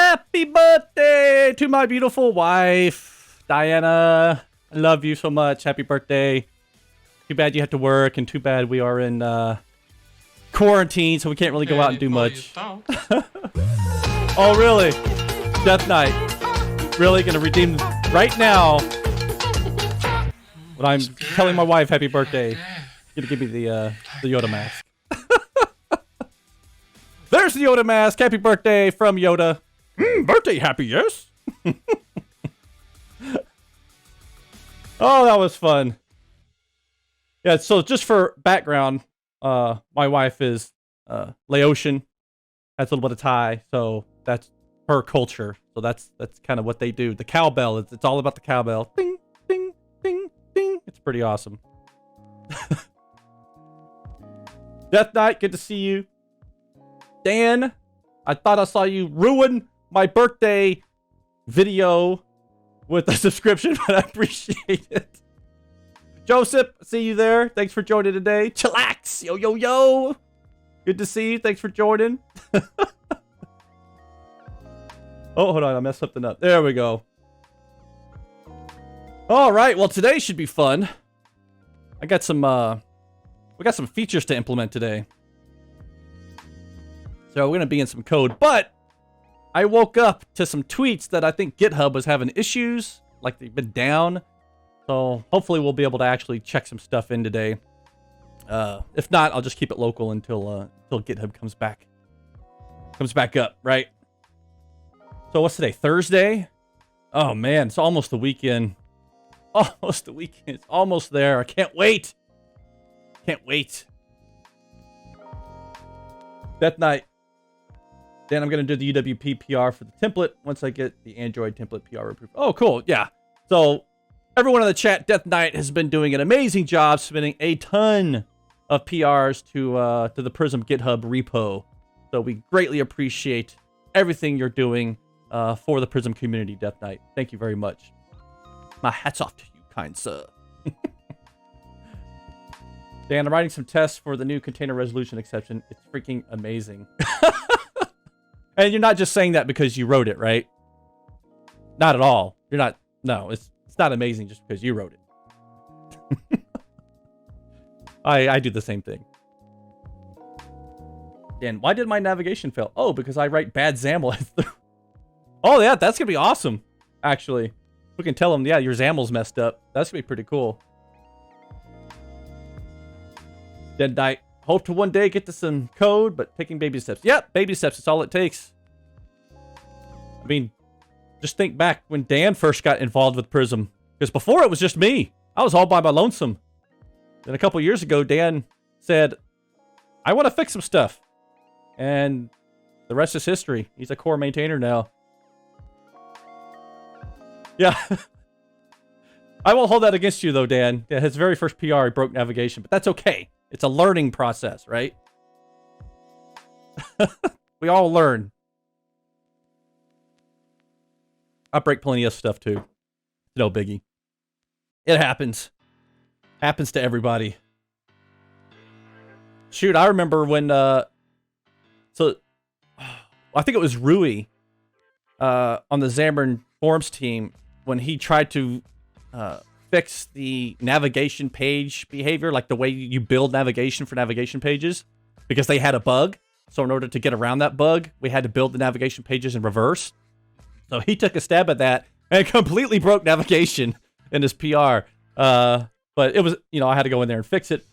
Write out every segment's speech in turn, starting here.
Happy birthday to my beautiful wife, Diana. I love you so much. Happy birthday. Too bad you have to work, and too bad we are in quarantine, so we can't really go out and do much. Oh, really? Death Knight. Really gonna redeem right now. But I'm telling my wife happy birthday. Gonna give me the Yoda mask. There's the Yoda mask. Happy birthday from Yoda. Birthday happy, yes? Oh, that was fun. Yeah, so just for background, my wife is Laotian. Has a little bit of Thai, so that's her culture. So that's kind of what they do. The cowbell, it's all about the cowbell. Ding, ding, ding, ding. It's pretty awesome. Death Knight, good to see you. Dan, I thought I saw you ruin my birthday video with a subscription, but I appreciate it. Joseph, see you there. Thanks for joining today. Chillax. Yo, yo, yo. Good to see you. Thanks for joining. Oh, hold on. I messed something up. There we go. All right. Well, today should be fun. I got some, we got some features to implement today. So we're going to be in some code, but I woke up to some tweets that I think GitHub was having issues, like they've been down. So hopefully we'll be able to actually check some stuff in today. If not, I'll just keep it local until GitHub comes back up, right? So what's today? Thursday? Oh man, it's almost the weekend. Almost the weekend. It's almost there. I can't wait. Can't wait. Death Knight. Then I'm going to do the UWP PR for the template once I get the Android template PR approved. Oh, cool. Yeah. So everyone in the chat, Death Knight has been doing an amazing job submitting a ton of PRs to the Prism GitHub repo. So we greatly appreciate everything you're doing for the Prism community, Death Knight. Thank you very much. My hat's off to you, kind sir. Dan, I'm writing some tests for the new container resolution exception. It's freaking amazing. And you're not just saying that because you wrote it, right? Not at all. You're not. No, it's not amazing just because you wrote it. I do the same thing. Dan, why did my navigation fail? Oh, because I write bad XAML. Oh, yeah, that's going to be awesome, actually. We can tell them, yeah, your XAML's messed up. That's going to be pretty cool. Dead Knight. Hope to one day get to some code, but taking baby steps. Yep, baby steps. It's all it takes. I mean, just think back when Dan first got involved with Prism. Because before it was just me. I was all by my lonesome. Then a couple years ago, Dan said, I want to fix some stuff. And the rest is history. He's a core maintainer now. Yeah. I won't hold that against you, though, Dan. Yeah, his very first PR, he broke navigation. But that's okay. It's a learning process, right? We all learn. I break plenty of stuff, too. No biggie. It happens. Happens to everybody. Shoot, I remember when... So, I think it was Rui on the Xamarin Forms team when he tried to fix the navigation page behavior, like the way you build navigation for navigation pages, because they had a bug. So in order to get around that bug, we had to build the navigation pages in reverse. So he took a stab at that and completely broke navigation in his PR. But it was, you know, I had to go in there and fix it.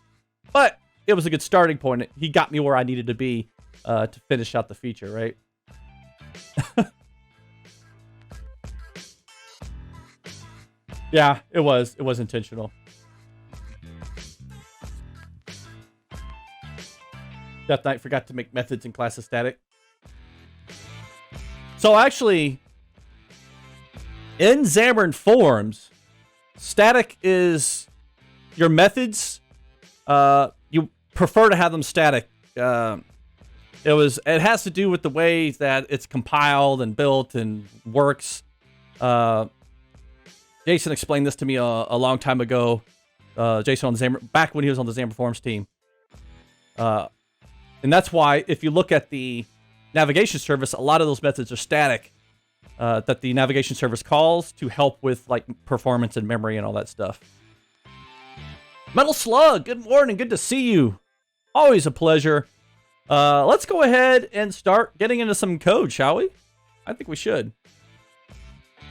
But it was a good starting point. He got me where I needed to be to finish out the feature, right? Yeah, it was intentional. Death Knight forgot to make methods and classes static. So actually, in Xamarin Forms, static is your methods. You prefer to have them static. It has to do with the way that it's compiled and built and works. Jason explained this to me a long time ago. Jason on the Xamarin, back when he was on the Xamarin Forms team. And that's why if you look at the navigation service, a lot of those methods are static. that the navigation service calls to help with like performance and memory and all that stuff. Metal Slug, good morning, good to see you. Always a pleasure. Let's go ahead and start getting into some code, shall we? I think we should.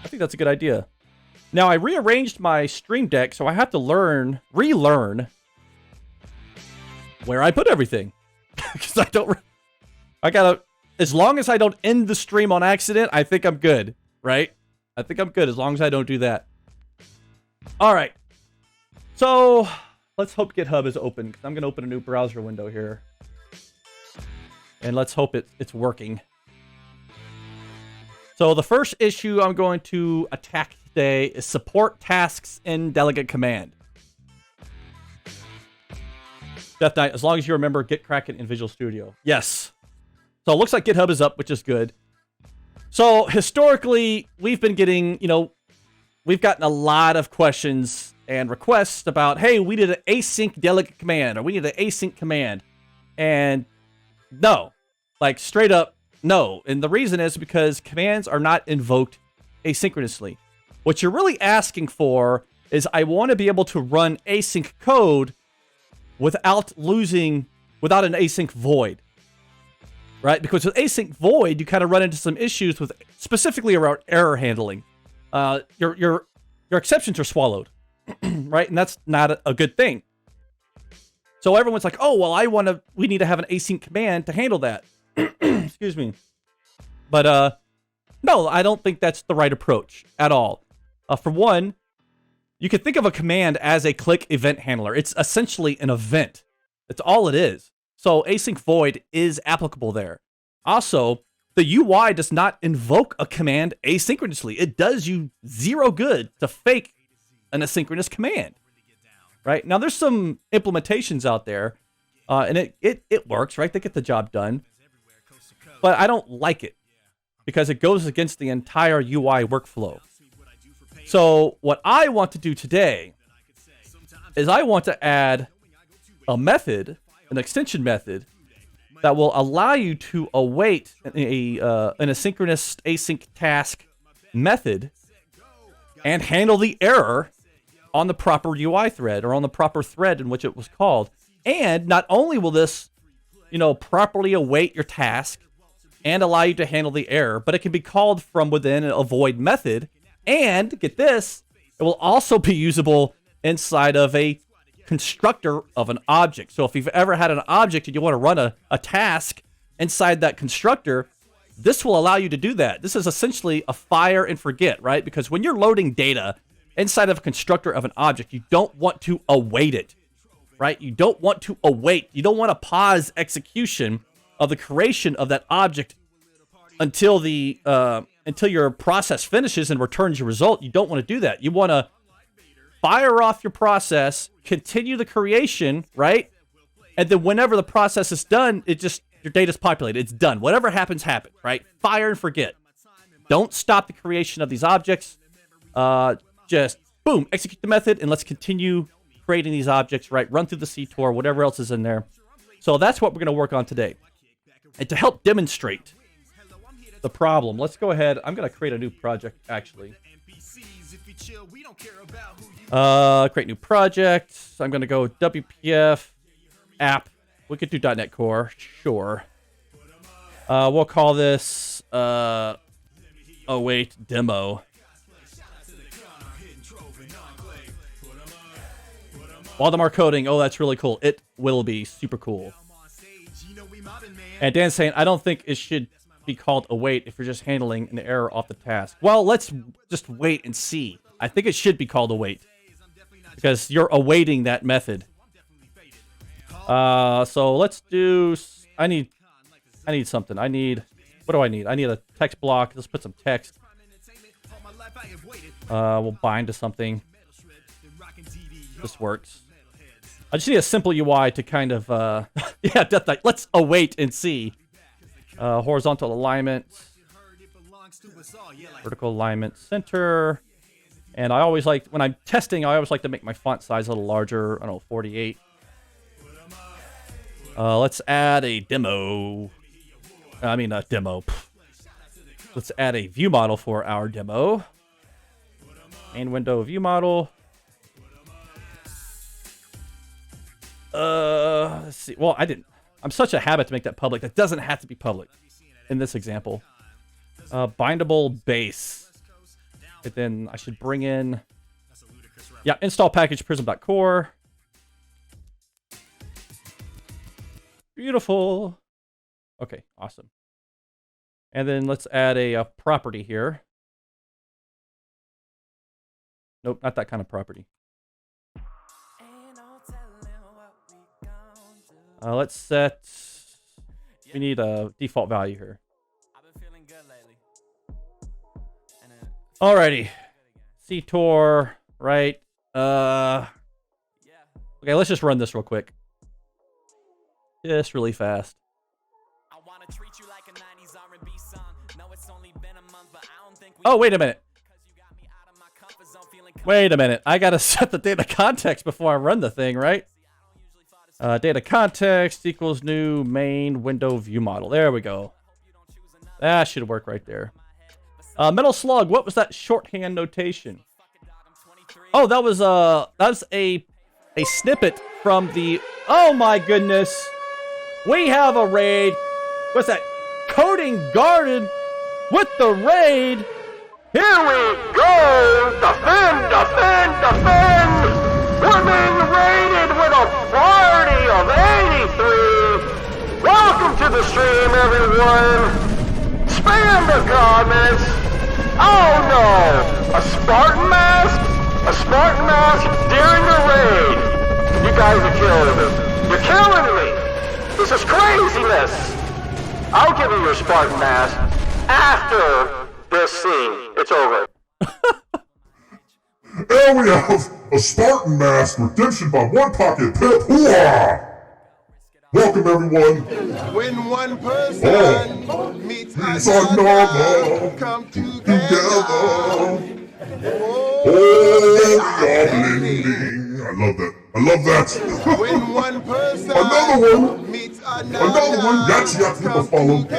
I think that's a good idea. Now, I rearranged my Stream Deck, so I have to relearn where I put everything. Because I gotta, as long as I don't end the stream on accident, I think I'm good, right? I think I'm good as long as I don't do that. All right. So, let's hope GitHub is open, because I'm going to open a new browser window here. And let's hope it's working. So the first issue I'm going to attack today is support tasks in DelegateCommand. Death Knight, as long as you remember Git Kraken in Visual Studio. Yes. So it looks like GitHub is up, which is good. So historically, we've been getting, we've gotten a lot of questions and requests about, hey, we did an AsyncDelegateCommand, or we need an async command. And no, like straight up, no. And the reason is because commands are not invoked asynchronously. What you're really asking for is I want to be able to run async code without an async void. Right? Because with async void, you kind of run into some issues with specifically around error handling. Your exceptions are swallowed. Right? And that's not a good thing. So everyone's like, oh, well, we need to have an async command to handle that. Excuse me. But, no, I don't think that's the right approach at all. For one, you can think of a command as a click event handler. It's essentially an event. That's all it is. So async void is applicable there. Also, the UI does not invoke a command asynchronously. It does you zero good to fake an asynchronous command. Right? Now, there's some implementations out there, and it works, right? They get the job done. But I don't like it because it goes against the entire UI workflow. So what I want to do today is I want to add a method, an extension method, that will allow you to await an asynchronous async task method and handle the error on the proper UI thread or on the proper thread in which it was called. And not only will this, properly await your task and allow you to handle the error, but it can be called from within a void method. And get this, it will also be usable inside of a constructor of an object. So if you've ever had an object and you want to run a task inside that constructor, this will allow you to do that. This is essentially a fire and forget, right? Because when you're loading data inside of a constructor of an object, you don't want to await it, right? You don't want to await. You don't want to pause execution of the creation of that object until your process finishes and returns your result. You don't want to do that. You want to fire off your process, continue the creation, right? And then whenever the process is done, your data's populated. It's done. Whatever happens, right? Fire and forget. Don't stop the creation of these objects. Just boom, execute the method, and let's continue creating these objects, right? Run through the CTOR, whatever else is in there. So that's what we're going to work on today. And to help demonstrate the problem, let's go ahead. I'm going to create a new project, actually. Create new project. So I'm going to go WPF app. We could do .NET Core, sure. We'll call this, demo. Waldemar coding. Oh, that's really cool. It will be super cool. And Dan's saying, I don't think it should be called await if you're just handling an error off the task. Well, let's just wait and see. I think it should be called await because you're awaiting that method. So let's do. I need something. What do I need? I need a text block. Let's put some text. We'll bind to something. This works. I just need a simple UI to kind of, yeah, Death Knight. Let's await and see. Horizontal alignment, vertical alignment, center. And I always like, when I'm testing, I always like to make my font size a little larger. I don't know, 48. Let's add a demo. A demo. Let's add a view model for our demo. Main window view model. Let's see. Well, I'm such a habit to make that public. That doesn't have to be public in this example. Bindable base. And then I should bring in, yeah, install package prism.core. Beautiful. Okay, awesome. And then let's add a property here. Nope, not that kind of property. Let's set, we need a default value here. Alrighty. CTOR, right? Okay, let's just run this real quick. Just really fast. Oh, wait a minute. Wait a minute. I gotta set the data context before I run the thing, right? Data context equals new main window view model. There we go. That should work right there. Metal Slug, what was that shorthand notation? Oh, that was a snippet from the, oh my goodness. We have a raid. What's that? Coding Garden with the raid. Here we go! Defend, defend, defend! We're being raided with a party of 83! Welcome to the stream, everyone! Spam the comments! Oh no! A Spartan mask? A Spartan mask during the raid! You guys are killing me! You're killing me! This is craziness! I'll give you your Spartan mask after this scene. It's over. And we have a Spartan mask redemption by One Pocket Pip. Hooah! Welcome everyone. When one person meets another, come together. together. Oh, we are blending. I love that. I love that. When one person Another one. meets Another one. Yatzy Yatzy with a follow. What's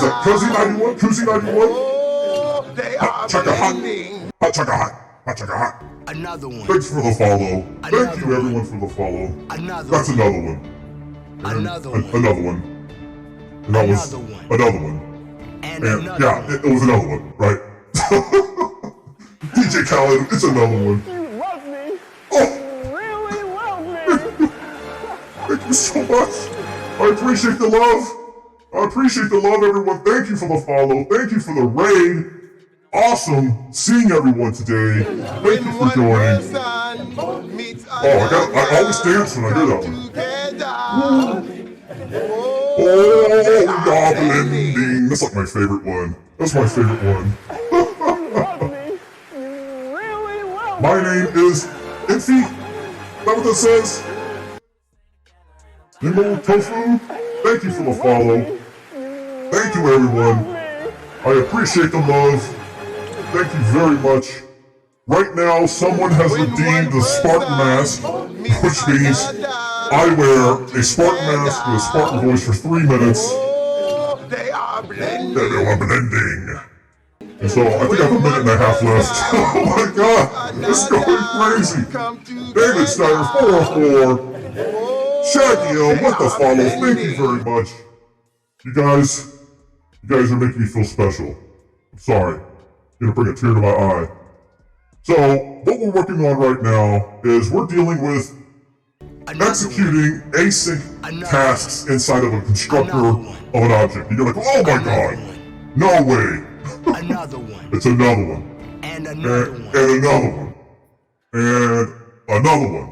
that? Koozie 91? Koozie 91? Oh, they are Chaka hot. blending. Hot chaka hot. Hot chaka hot. Another one. Thanks for the follow. Thank Another you one. everyone for the follow. Another That's one. another one. And Another one. Another one. And that was Another one. another one. And And another yeah, one. it was another one, right? DJ Khaled, it's another one. You love me. Oh, You really love me. thank you so much. I appreciate the love. I appreciate the love, everyone. Thank you for the follow. Thank you for the raid. Awesome seeing everyone today. Thank When you for one joining. person meets I always dance when I hear that one. together. Oh, y'all blending. That's like my favorite one. That's my favorite one. You love me. You really love me. My name is Infy. Is that what that says? Nemo Tofu. Thank you for the follow. Thank you, everyone. I appreciate the love. Thank you very much. Right now, someone has redeemed the Spartan mask, which means I wear a Spartan mask with a Spartan voice for 3 minutes. Oh, they are blending. They are blending. And so I think I have a minute and a half left. Oh my god, it's going crazy. David Snyder 404. Shaggy L, what the follow? Thank you very much. You guys are making me feel special. I'm sorry. Gonna bring a tear to my eye. So, what we're working on right now is we're dealing with executing async tasks inside of a constructor of an object. You're like, oh my god, no way. Another one. It's another one. And another one. And another one. And another one.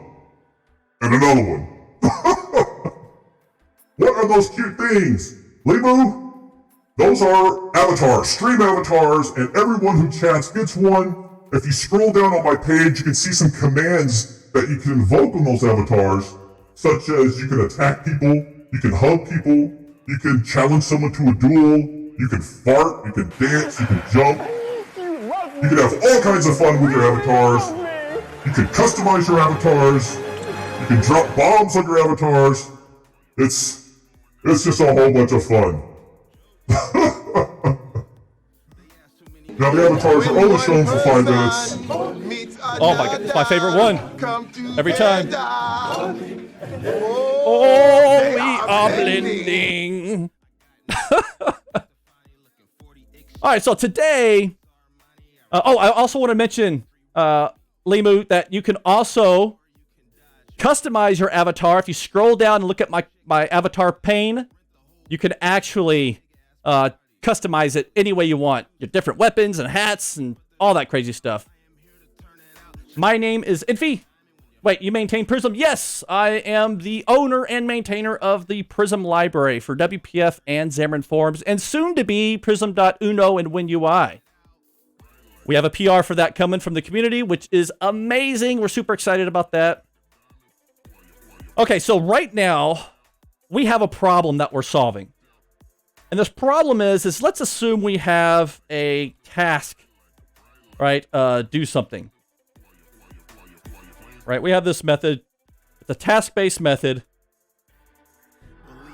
And another one. What are those cute things? Limu? Those are avatars, stream avatars, and everyone who chats gets one. If you scroll down on my page, you can see some commands that you can invoke on those avatars, such as you can attack people, you can hug people, you can challenge someone to a duel, you can fart, you can dance, you can jump. You can have all kinds of fun with your avatars. You can customize your avatars. You can drop bombs on your avatars. It's just a whole bunch of fun. Now the avatars are only shown for 5 minutes. Oh my god, it's my favorite one. Every time. Oh, we are blending. All right, so today, I also want to mention, Limu, that you can also customize your avatar. If you scroll down and look at my avatar pane, you can actually customize it any way you want. Your different weapons and hats and all that crazy stuff. My name is Infi. Wait, you maintain Prism? Yes, I am the owner and maintainer of the Prism library for WPF and Xamarin Forms, and soon to be Prism.Uno and WinUI. We have a PR for that coming from the community, which is amazing. We're super excited about that. Okay, so right now, we have a problem that we're solving. And this problem is let's assume we have a task, right? Do something. Right, we have this method. It's a task-based method.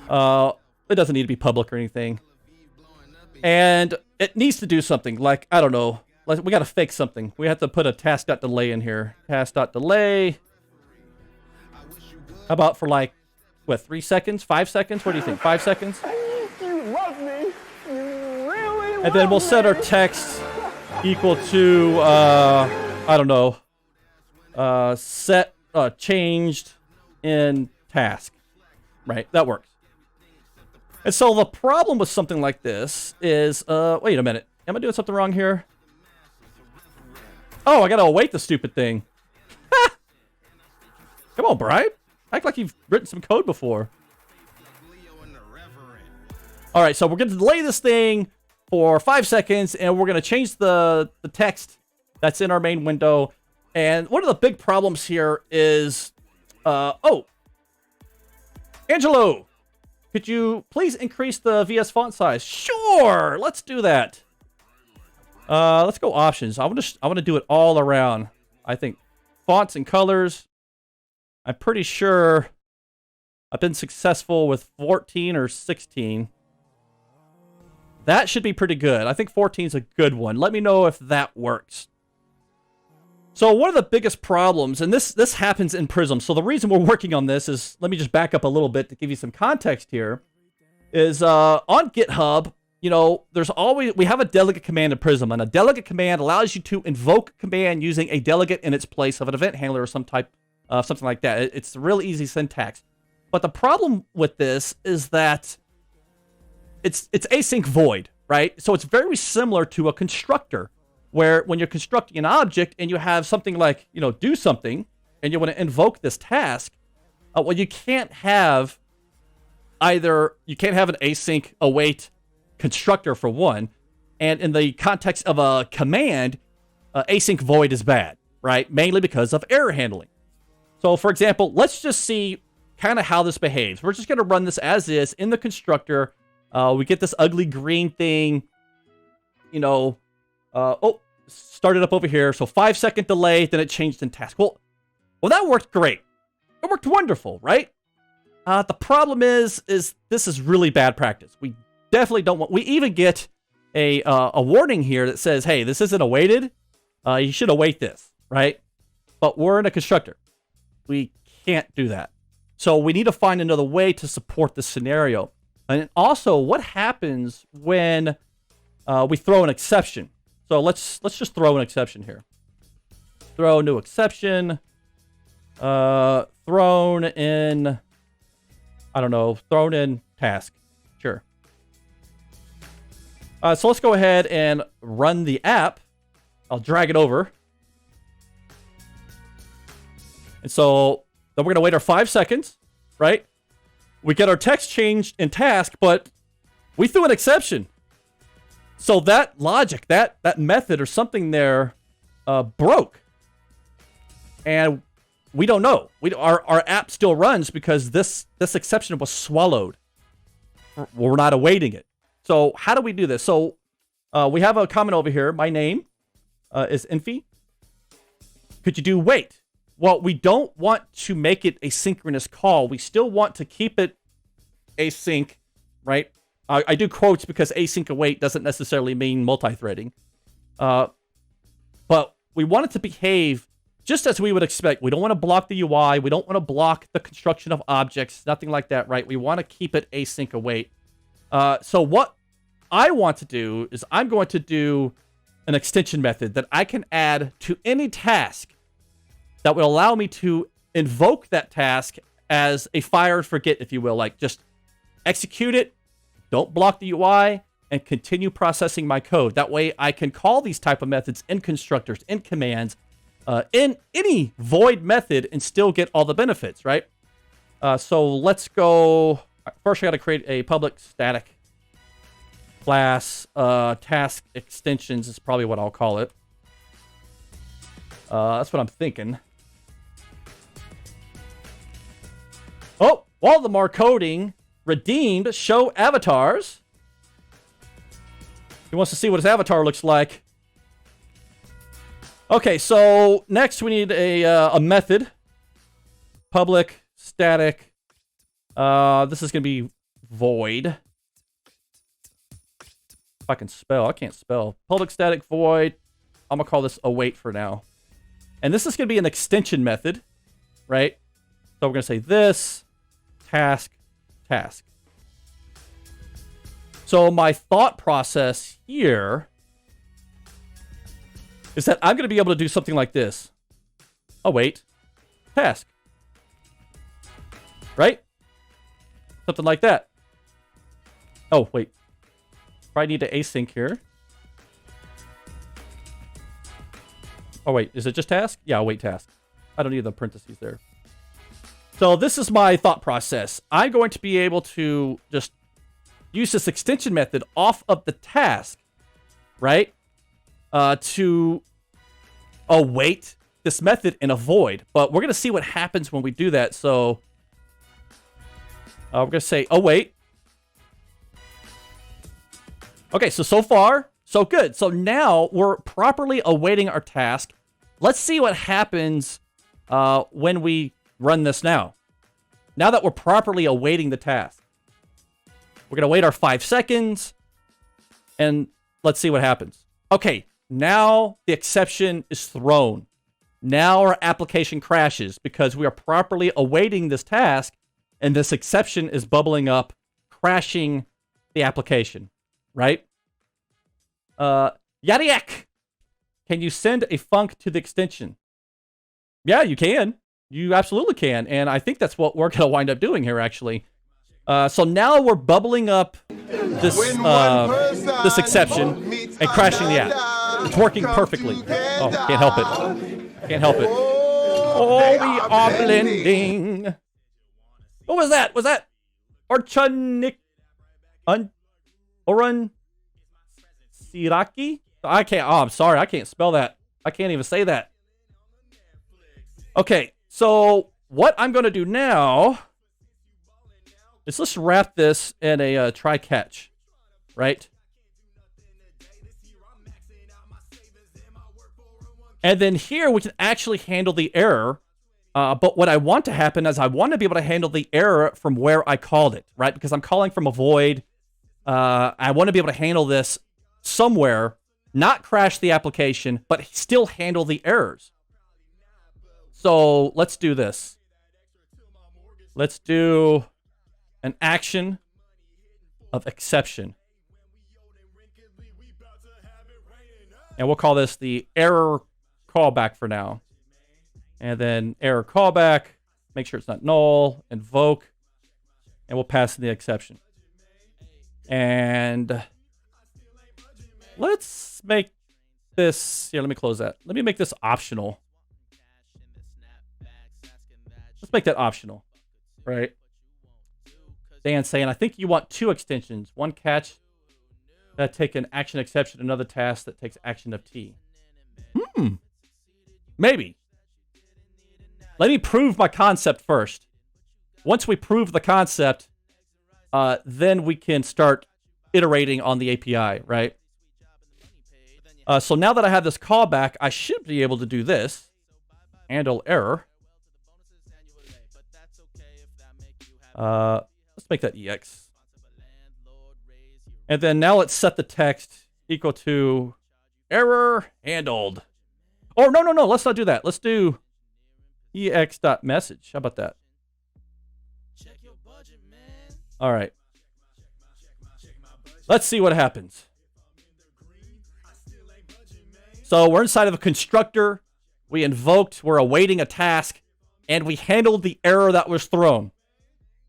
It doesn't need to be public or anything. And it needs to do something. Like, I don't know. Like, we got to fake something. We have to put a task.delay in here. Task.delay. How about for like, what, 3 seconds? 5 seconds? What do you think? 5 seconds? You love me. You really And then we'll set our text equal to, I don't know. Set changed in task, right? That works. And so the problem with something like this is, wait a minute. Am I doing something wrong here? Oh, I gotta await the stupid thing. Come on, Brian. Act like you've written some code before. All right, so we're gonna delay this thing for 5 seconds, and we're gonna change the text that's in our main window. And one of the big problems here is, oh, Angelo, could you please increase the VS font size? Sure, let's do that. Let's go options. I want to do it all around. I think fonts and colors. I'm pretty sure I've been successful with 14 or 16. That should be pretty good. I think 14 is a good one. Let me know if that works. So one of the biggest problems, and this happens in Prism, so the reason we're working on this is, let me just back up a little bit to give you some context here, is on GitHub, you know, we have a delegate command in Prism, and a delegate command allows you to invoke a command using a delegate in its place of an event handler or some type of something like that. It's a really easy syntax. But the problem with this is that it's async void, right? So it's very similar to a constructor, where when you're constructing an object and you have something like, you know, do something, and you want to invoke this task, well, you can't have an async await constructor for one, and in the context of a command, async void is bad, right? Mainly because of error handling. So for example, let's just see kind of how this behaves. We're just going to run this as is in the constructor. We get this ugly green thing, you know, started up over here. So 5 second delay, then it changed in task. Well, that worked great. It worked wonderful, right? The problem is this is really bad practice. We definitely don't want, we even get a warning here that says, hey, this isn't awaited. You should await this, right? But we're in a constructor. We can't do that. So we need to find another way to support this scenario. And also, what happens when we throw an exception? So let's just throw an exception here. Throw a new exception. Thrown in, I don't know, thrown in task. Sure. So let's go ahead and run the app. I'll drag it over. And so then we're going to wait our 5 seconds, right? We get our text changed in task, but we threw an exception. So that logic, that method or something there broke. And we don't know. Our app still runs because this exception was swallowed. We're not awaiting it. So how do we do this? So we have a comment over here. My name is Infi. Could you do wait? Well, we don't want to make it a synchronous call. We still want to keep it async, right? I do quotes because async await doesn't necessarily mean multi-threading. But we want it to behave just as we would expect. We don't want to block the UI. We don't want to block the construction of objects. Nothing like that, right? We want to keep it async await. So what I want to do is I'm going to do an extension method that I can add to any task that would allow me to invoke that task as a fire and forget, if you will. Like, just execute it, don't block the UI, and continue processing my code. That way I can call these type of methods in constructors, in commands, in any void method and still get all the benefits, right? So let's go. First, I got to create a public static class. Task extensions is probably what I'll call it. That's what I'm thinking. Oh, Waldemar coding redeemed show avatars. He wants to see what his avatar looks like. Okay, so next we need a method. Public static. This is going to be void. If I can spell. I can't spell. Public static void. I'm going to call this await for now. And this is going to be an extension method, right? So we're going to say this, task, task. So my thought process here is that I'm going to be able to do something like this. Await, task. Right? Something like that. Oh, wait. Probably need to async here. Oh, wait. Is it just task? Yeah, await task. I don't need the parentheses there. So this is my thought process. I'm going to be able to just use this extension method off of the task, right? To await this method in a void. But we're going to see what happens when we do that. So we're going to say await. Okay, so far, so good. So now we're properly awaiting our task. Let's see what happens when we run this now. Now that we're properly awaiting the task. We're going to wait our 5 seconds. And let's see what happens. Okay, now the exception is thrown. Now our application crashes because we are properly awaiting this task. And this exception is bubbling up, crashing the application. Right? Yadiak! Can you send a func to the extension? Yeah, you can. You absolutely can. And I think that's what we're going to wind up doing here, actually. So now we're bubbling up this this exception and crashing the app. It's working perfectly. Oh, can't help it. Can't help it. Oh, we are blending. What was that? Was that Archanik? Oran Siraki? I can't. Oh, I'm sorry. I can't spell that. I can't even say that. Okay, so what I'm going to do now is let's wrap this in a try-catch, right? And then here we can actually handle the error. But what I want to happen is I want to be able to handle the error from where I called it, right? Because I'm calling from a void. I want to be able to handle this somewhere, not crash the application, but still handle the errors. So let's do this. Let's do an action of exception. And we'll call this the error callback for now. And then error callback, make sure it's not null, invoke, and we'll pass in the exception. And let's make this, here, let me close that. Let me make this optional. Let's make that optional, right? Dan's saying, I think you want 2 extensions. One catch that take an action exception, another task that takes action of T. Maybe. Let me prove my concept first. Once we prove the concept, then we can start iterating on the API, right? So now that I have this callback, I should be able to do this. Handle error. Let's make that EX. And then now let's set the text equal to Error handled. Or no, let's not do that. Let's do ex.message. How about that? All right. Let's see what happens. So we're inside of a constructor. We invoked, we're awaiting a task, and we handled the error that was thrown.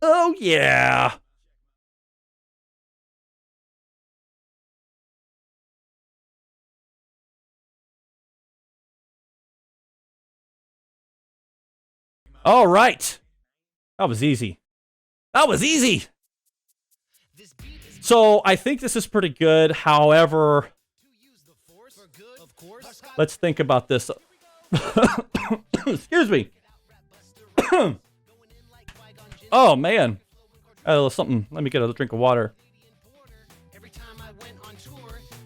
Oh, yeah. All right. That was easy. That was easy. So I think this is pretty good. However, let's think about this. Excuse me. Oh, man. Something. Let me get a drink of water.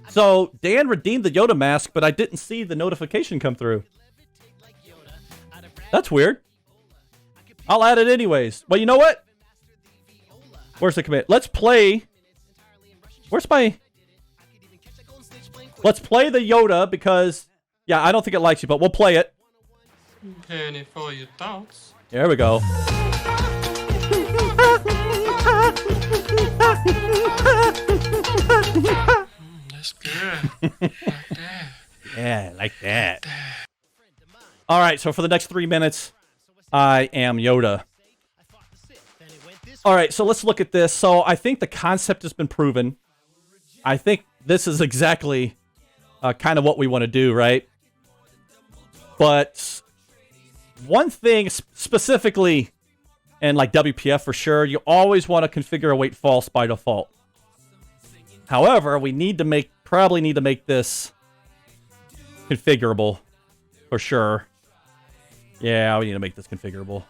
So Dan redeemed the Yoda mask, but I didn't see the notification come through. That's weird. I'll add it anyways. Well, you know what? Where's the commit? Let's play. Where's my... Let's play the Yoda because... Yeah, I don't think it likes you, but we'll play it. Penny for your thoughts. There we go. That's good. Like that. Yeah, like that. All right, so for the next 3 minutes, I am Yoda. All right, so let's look at this. So I think the concept has been proven. I think this is exactly kind of what we want to do, right? But one thing specifically, and like WPF for sure, you always want to configure await false by default. However, we need to probably need to make this configurable for sure. Yeah, we need to make this configurable.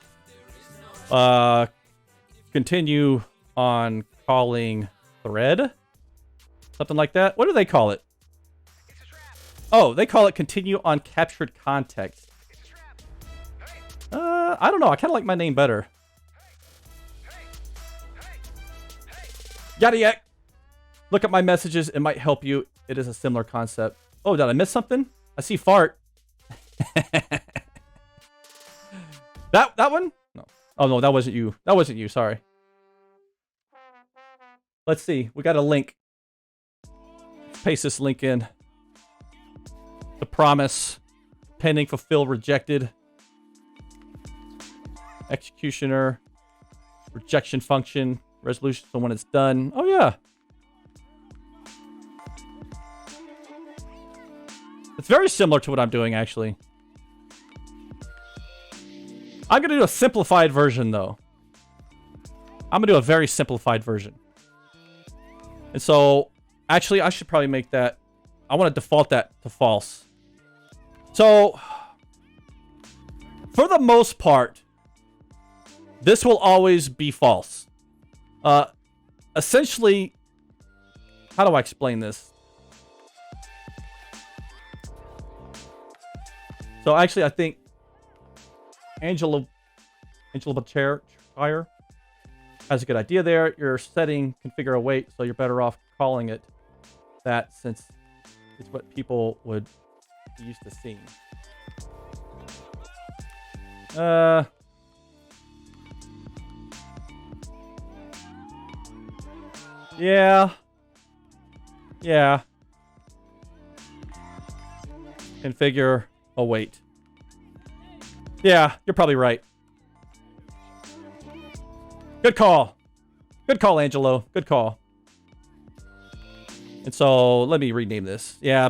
Continue on calling thread. Something like that. What do they call it? Oh, they call it continue on captured context. I don't know. I kind of like my name better. Yada yak. Look at my messages. It might help you. It is a similar concept. Oh, did I miss something? I see fart. That one? No. Oh, no, that wasn't you. That wasn't you. Sorry. Let's see. We got a link. Paste this link in. The promise. Pending, fulfill, rejected. Executioner. Rejection function. Resolution. So when it's done. Oh, yeah. It's very similar to what I'm doing, actually. I'm going to do a simplified version, though. I'm going to do a very simplified version. And so, actually, I should probably make that... I want to default that to false. So, for the most part, this will always be false. Essentially, how do I explain this? So, actually, I think Angela Bachire has a good idea there. You're setting configure await, so you're better off calling it that since it's what people would be used to seeing. Yeah. Configure await. Yeah, you're probably right. Good call. Good call, Angelo. Good call. And so, let me rename this. Yeah,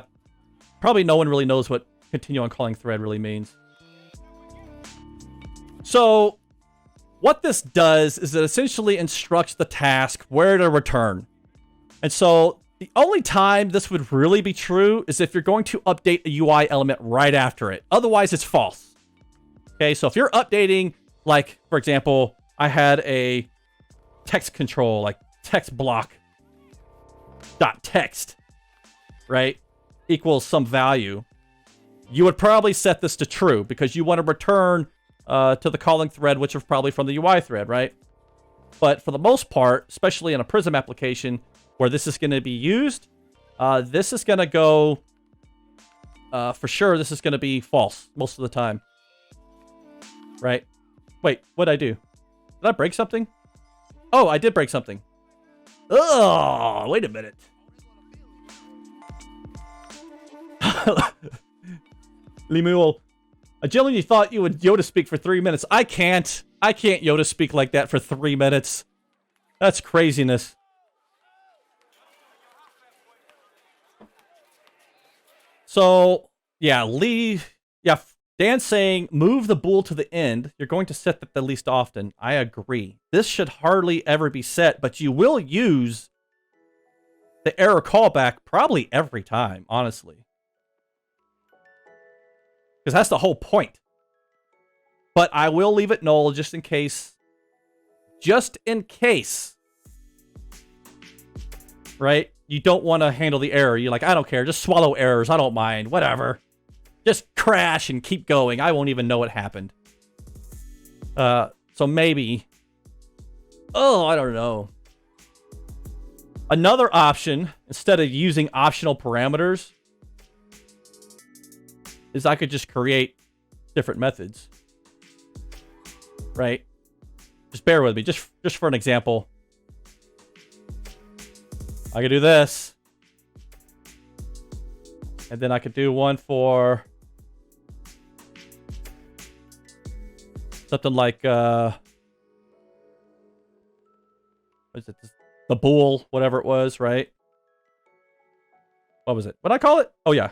probably no one really knows what continue on calling thread really means. So, what this does is it essentially instructs the task where to return. And so, the only time this would really be true is if you're going to update a UI element right after it. Otherwise, it's false. Okay, so if you're updating, like, for example, I had a text control, like text block dot text, right, equals some value, you would probably set this to true because you want to return to the calling thread, which is probably from the UI thread, right? But for the most part, especially in a Prism application where this is going to be used, this is going to go for sure this is going to be false most of the time. Right? Wait, what'd I do? Did I break something? Oh, I did break something. Oh, wait a minute. Lemuel, I genuinely thought you would Yoda speak for 3 minutes. I can't Yoda speak like that for 3 minutes. That's craziness. So, yeah, Dan's saying move the bool to the end. You're going to set that the least often. I agree. This should hardly ever be set, but you will use the error callback probably every time, honestly. Because that's the whole point. But I will leave it null just in case. Just in case. Right? You don't want to handle the error. You're like, I don't care. Just swallow errors. I don't mind. Whatever. Just crash and keep going. I won't even know what happened. So maybe. Oh, I don't know. Another option, instead of using optional parameters, is I could just create different methods. Right? Just bear with me. Just for an example. I could do this. And then I could do one for something like what is it? The bool, whatever it was, right? What was it? What'd I call it? Oh yeah.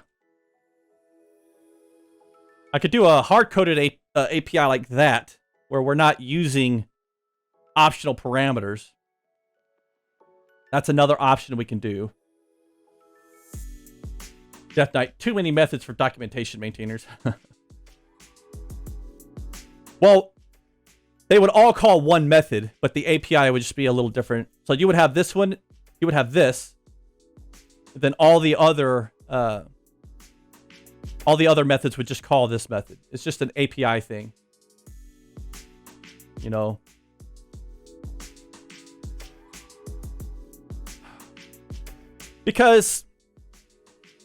I could do a hard-coded API like that, where we're not using optional parameters. That's another option we can do. Death Knight, too many methods for documentation maintainers. Well, they would all call one method, but the API would just be a little different. So you would have this one, you would have this, and then all the other methods would just call this method. It's just an API thing. You know. Because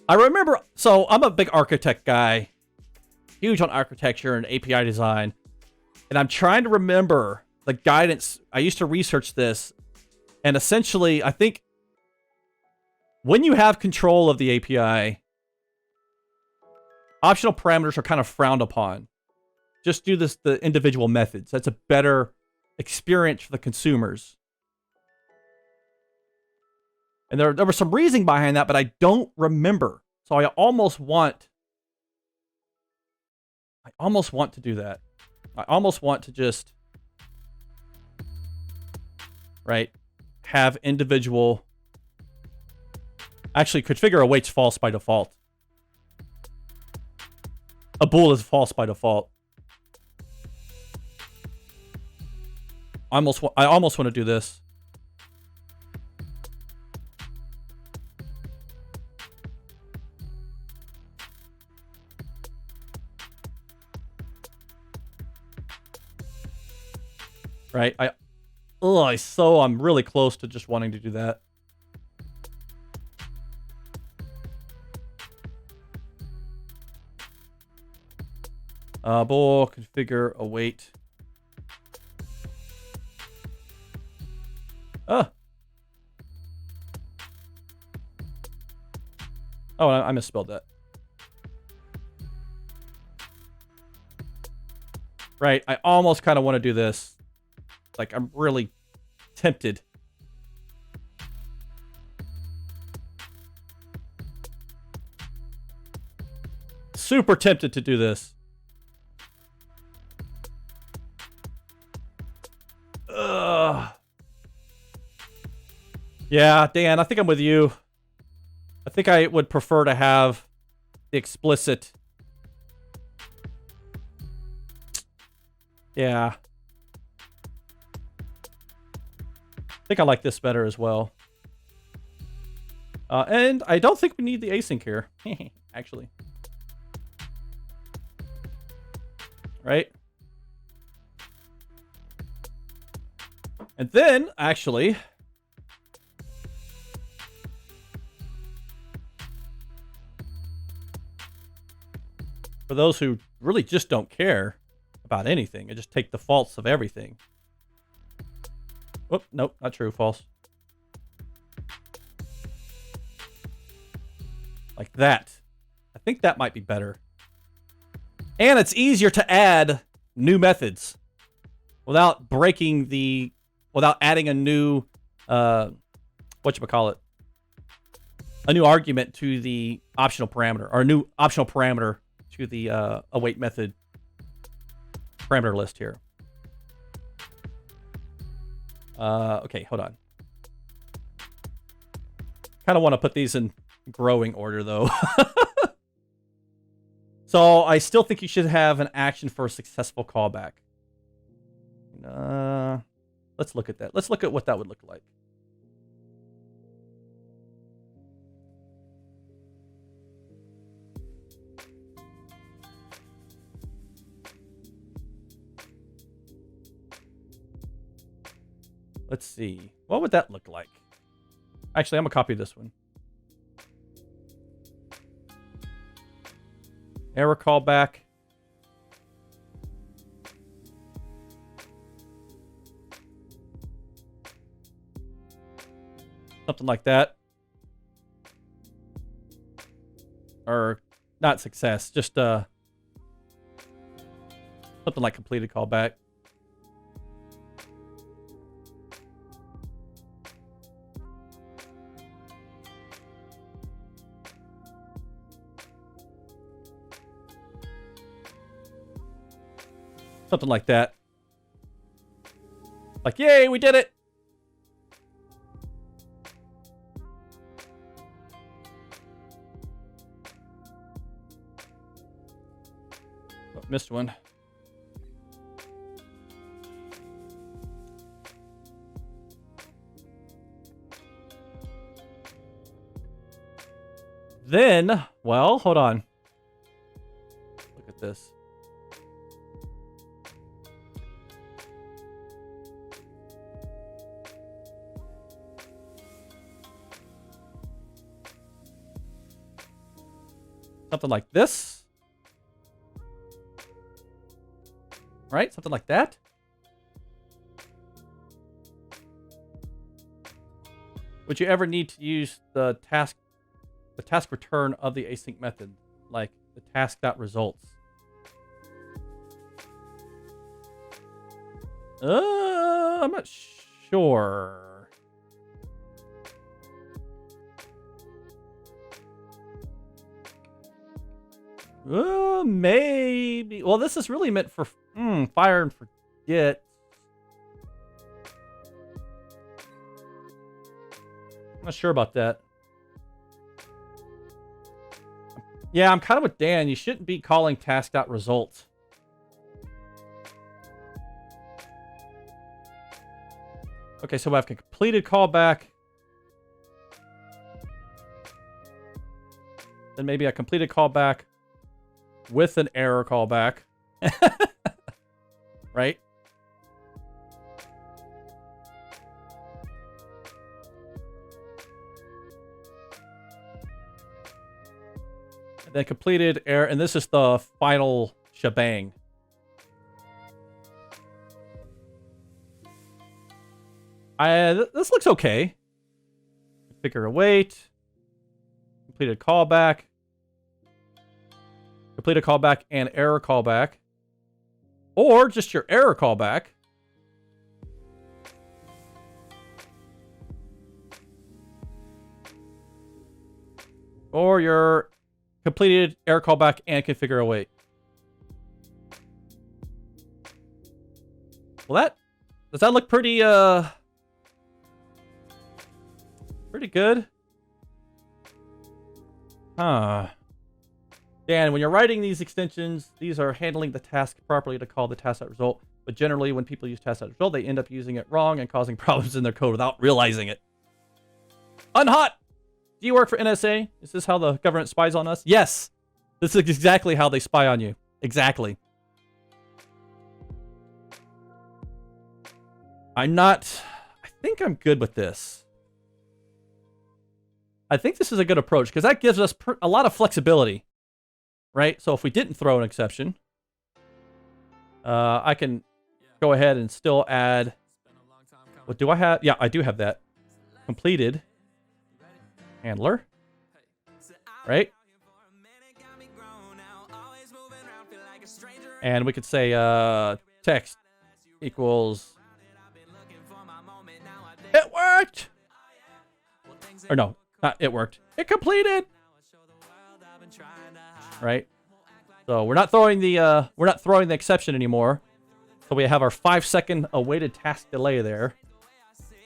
I remember, so I'm a big architect guy, huge on architecture and API design, and I'm trying to remember the guidance. I used to research this, and essentially, I think when you have control of the API, optional parameters are kind of frowned upon. Just do the individual methods. That's a better experience for the consumers. And there was some reasoning behind that, but I don't remember. So I almost want to do that. I almost want to just, right, have individual. Actually, configure awaits false by default. A bool is false by default. I almost want to do this. Right? I'm really close to just wanting to do that. Bool configure await. Oh, I misspelled that. Right, I almost kind of want to do this. Like, I'm really tempted. Super tempted to do this. Ugh. Yeah, Dan, I think I'm with you. I think I would prefer to have the explicit. Yeah. I think I like this better as well. And I don't think we need the async here, actually. Right? And then, actually, for those who really just don't care about anything and just take the faults of everything. Oh, nope, not true, false. Like that. I think that might be better. And it's easier to add new methods without breaking the, without adding a new, whatchamacallit, a new argument to the optional parameter, or a new optional parameter to the await method parameter list here. Okay, hold on. Kind of want to put these in growing order, though. So I still think you should have an action for a successful callback. Let's look at that. Let's look at what that would look like. Let's see. What would that look like? Actually, I'm going to copy this one. Error callback. Something like that. Or not success, just something like completed callback. Something like that. Like, yay, we did it! Oh, missed one. Then, well, hold on. Look at this. Something like this. Right? Something like that. Would you ever need to use the task return of the async method, like the task.results? I'm not sure. Maybe. Well, this is really meant for fire and forget. I'm not sure about that. Yeah, I'm kind of with Dan. You shouldn't be calling task.result. Okay, so we have a completed callback. Then maybe a completed callback with an error callback. Right? And then completed error, and this is the final shebang. This looks okay. Configure await. Completed callback. Complete a callback and error callback. Or just your error callback. Or your completed error callback and configure await. Well, does that look pretty pretty good? Huh. Dan, when you're writing these extensions, these are handling the task properly to call the task.result. But generally, when people use task.result, they end up using it wrong and causing problems in their code without realizing it. Unhot! Do you work for NSA? Is this how the government spies on us? Yes! This is exactly how they spy on you. Exactly. I think I'm good with this. I think this is a good approach because that gives us a lot of flexibility. right? So if we didn't throw an exception, I can go ahead and still add. What do I have? Yeah, I do have that. Completed handler, right? And we could say text equals. It worked! Or no, not it worked. It completed! Right? So we're not throwing the exception anymore. So we have our 5-second awaited task delay there.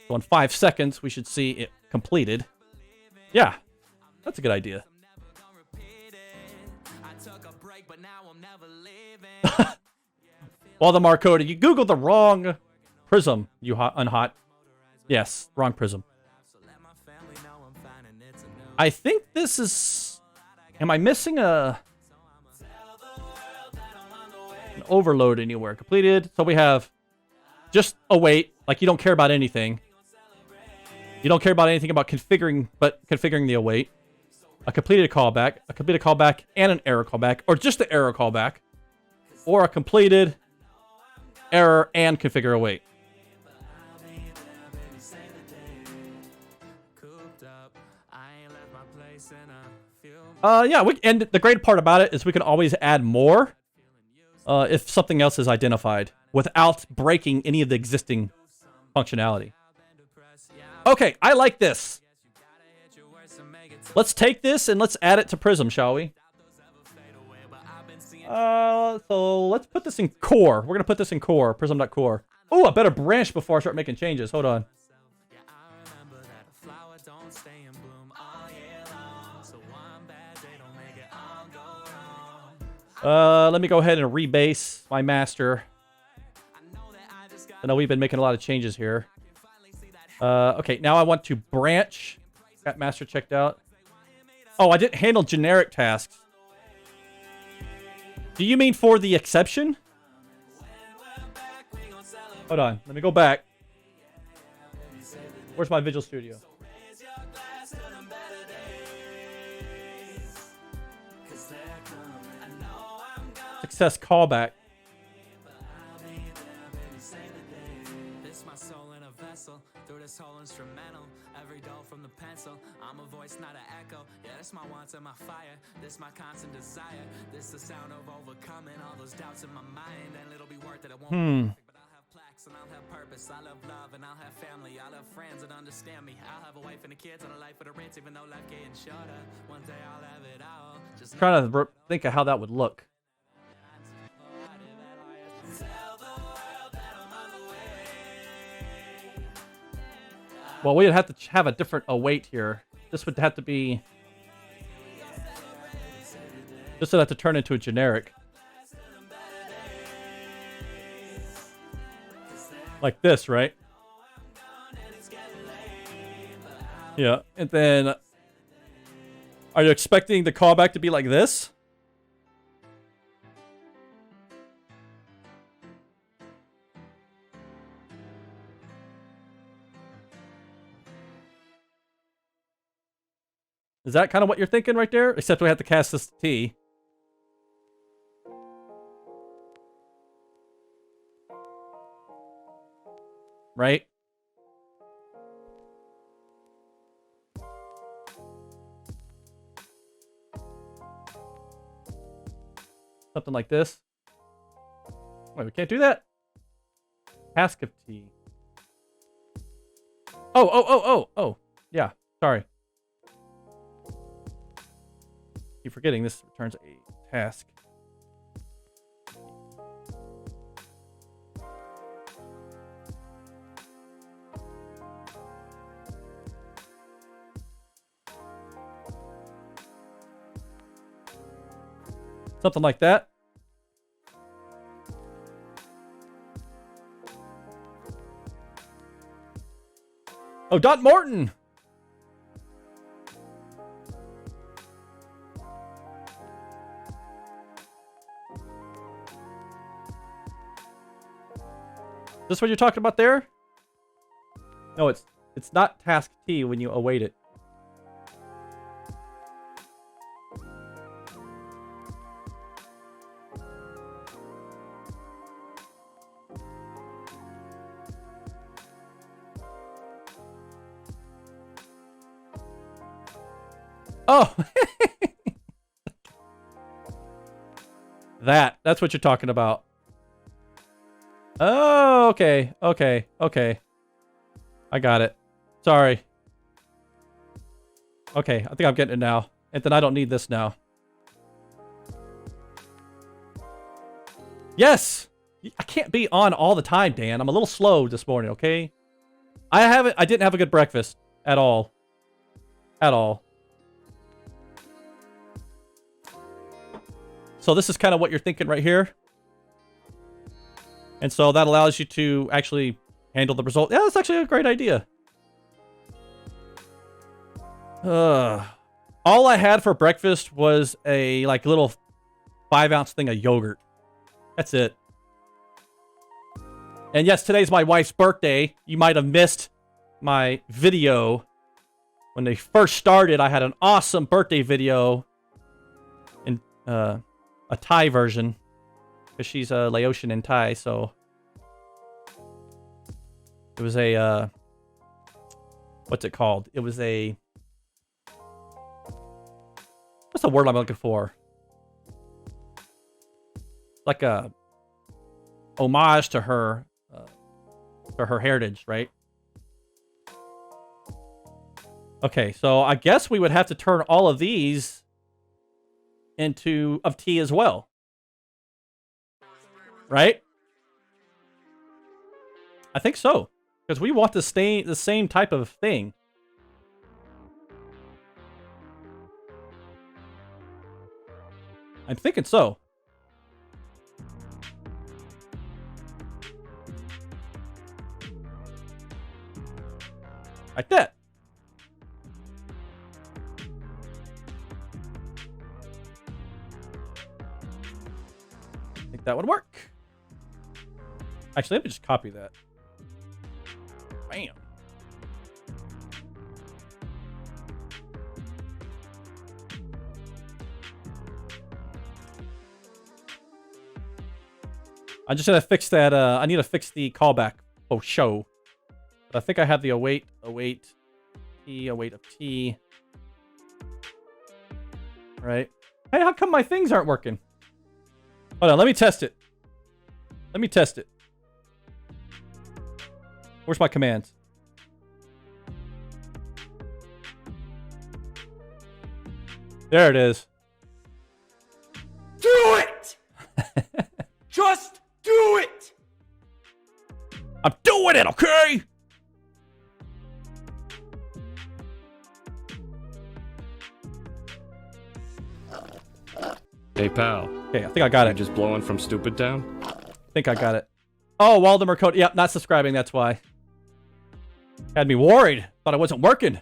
So in 5 seconds, we should see it completed. Yeah, that's a good idea. Waldemar Cody, you Googled the wrong Prism, you unhot. Yes, wrong Prism. I think this is... Am I missing an overload anywhere? Completed. So we have just await, like you don't care about anything. You don't care about anything about configuring the await. A completed callback, and an error callback, or just the error callback, or a completed error and configure await. Yeah, and the great part about it is we can always add more if something else is identified without breaking any of the existing functionality. Okay, I like this. Let's take this and let's add it to Prism, shall we? So let's put this in core. We're going to put this in core, prism.core. Oh, I better branch before I start making changes. Hold on. Let me go ahead and rebase my master. I know we've been making a lot of changes here. Okay, now I want to branch. Got master checked out. Oh, I didn't handle generic tasks. Do you mean for the exception? Hold on, let me go back. Where's my Visual Studio? Success callback. Every doll from the pencil, I'm a voice, not an echo. Yeah, that's my wants and my fire. This my constant desire. This the sound of overcoming all those doubts in my mind. And it'll be worth it. It won't be perfect, but I'll have plaques and I'll have purpose. I'll have love and I'll have family. I'll have friends that understand me. I'll have a wife and the kids and a life for the rent, even though life getting shorter. One day I'll have it all. Just trying to think of how that would look. Well, we'd have to have a different await here. This would have to be... This would have to turn into a generic. Like this, right? Yeah, and then... Are you expecting the callback to be like this? Is that kind of what you're thinking right there? Except we have to cast this T. Right? Something like this. Wait, we can't do that? Task of T. Oh. Yeah, sorry. Keep forgetting this returns a task. Something like that. Oh, Dot Morton! Is this what you're talking about there? No, it's not task T when you await it. Oh. That's what you're talking about. Oh, okay. Okay. Okay. I got it. Sorry. Okay, I think I'm getting it now. And then I don't need this now. Yes! I can't be on all the time, Dan. I'm a little slow this morning, okay? I didn't have a good breakfast. At all. At all. So this is kind of what you're thinking right here. And so that allows you to actually handle the result. Yeah, that's actually a great idea. All I had for breakfast was a like little 5-ounce thing of yogurt. That's it. And yes, today's my wife's birthday. You might have missed my video. When they first started, I had an awesome birthday video in a Thai version. Because she's a Laotian in Thai, so... It was a, what's it called? It was a... What's the word I'm looking for? Like a homage to her heritage, right? Okay, so I guess we would have to turn all of these into of tea as well, right? I think so, because we want the same type of thing. I'm thinking so. Like that. I think that would work. Actually, let me just copy that. Bam. I'm just gonna fix that. I need to fix the callback. Oh, show. But I think I have the await T, await of T. Right? Hey, how come my things aren't working? Hold on, let me test it. Let me test it. Where's my commands? There it is. Do it! Just do it! I'm doing it, okay? Hey, pal. Okay, I think I got You it. just blowing from Stupid Town? I think I got it. Oh, Waldemar code. Yep, not subscribing, that's why. Had me worried. Thought it wasn't working.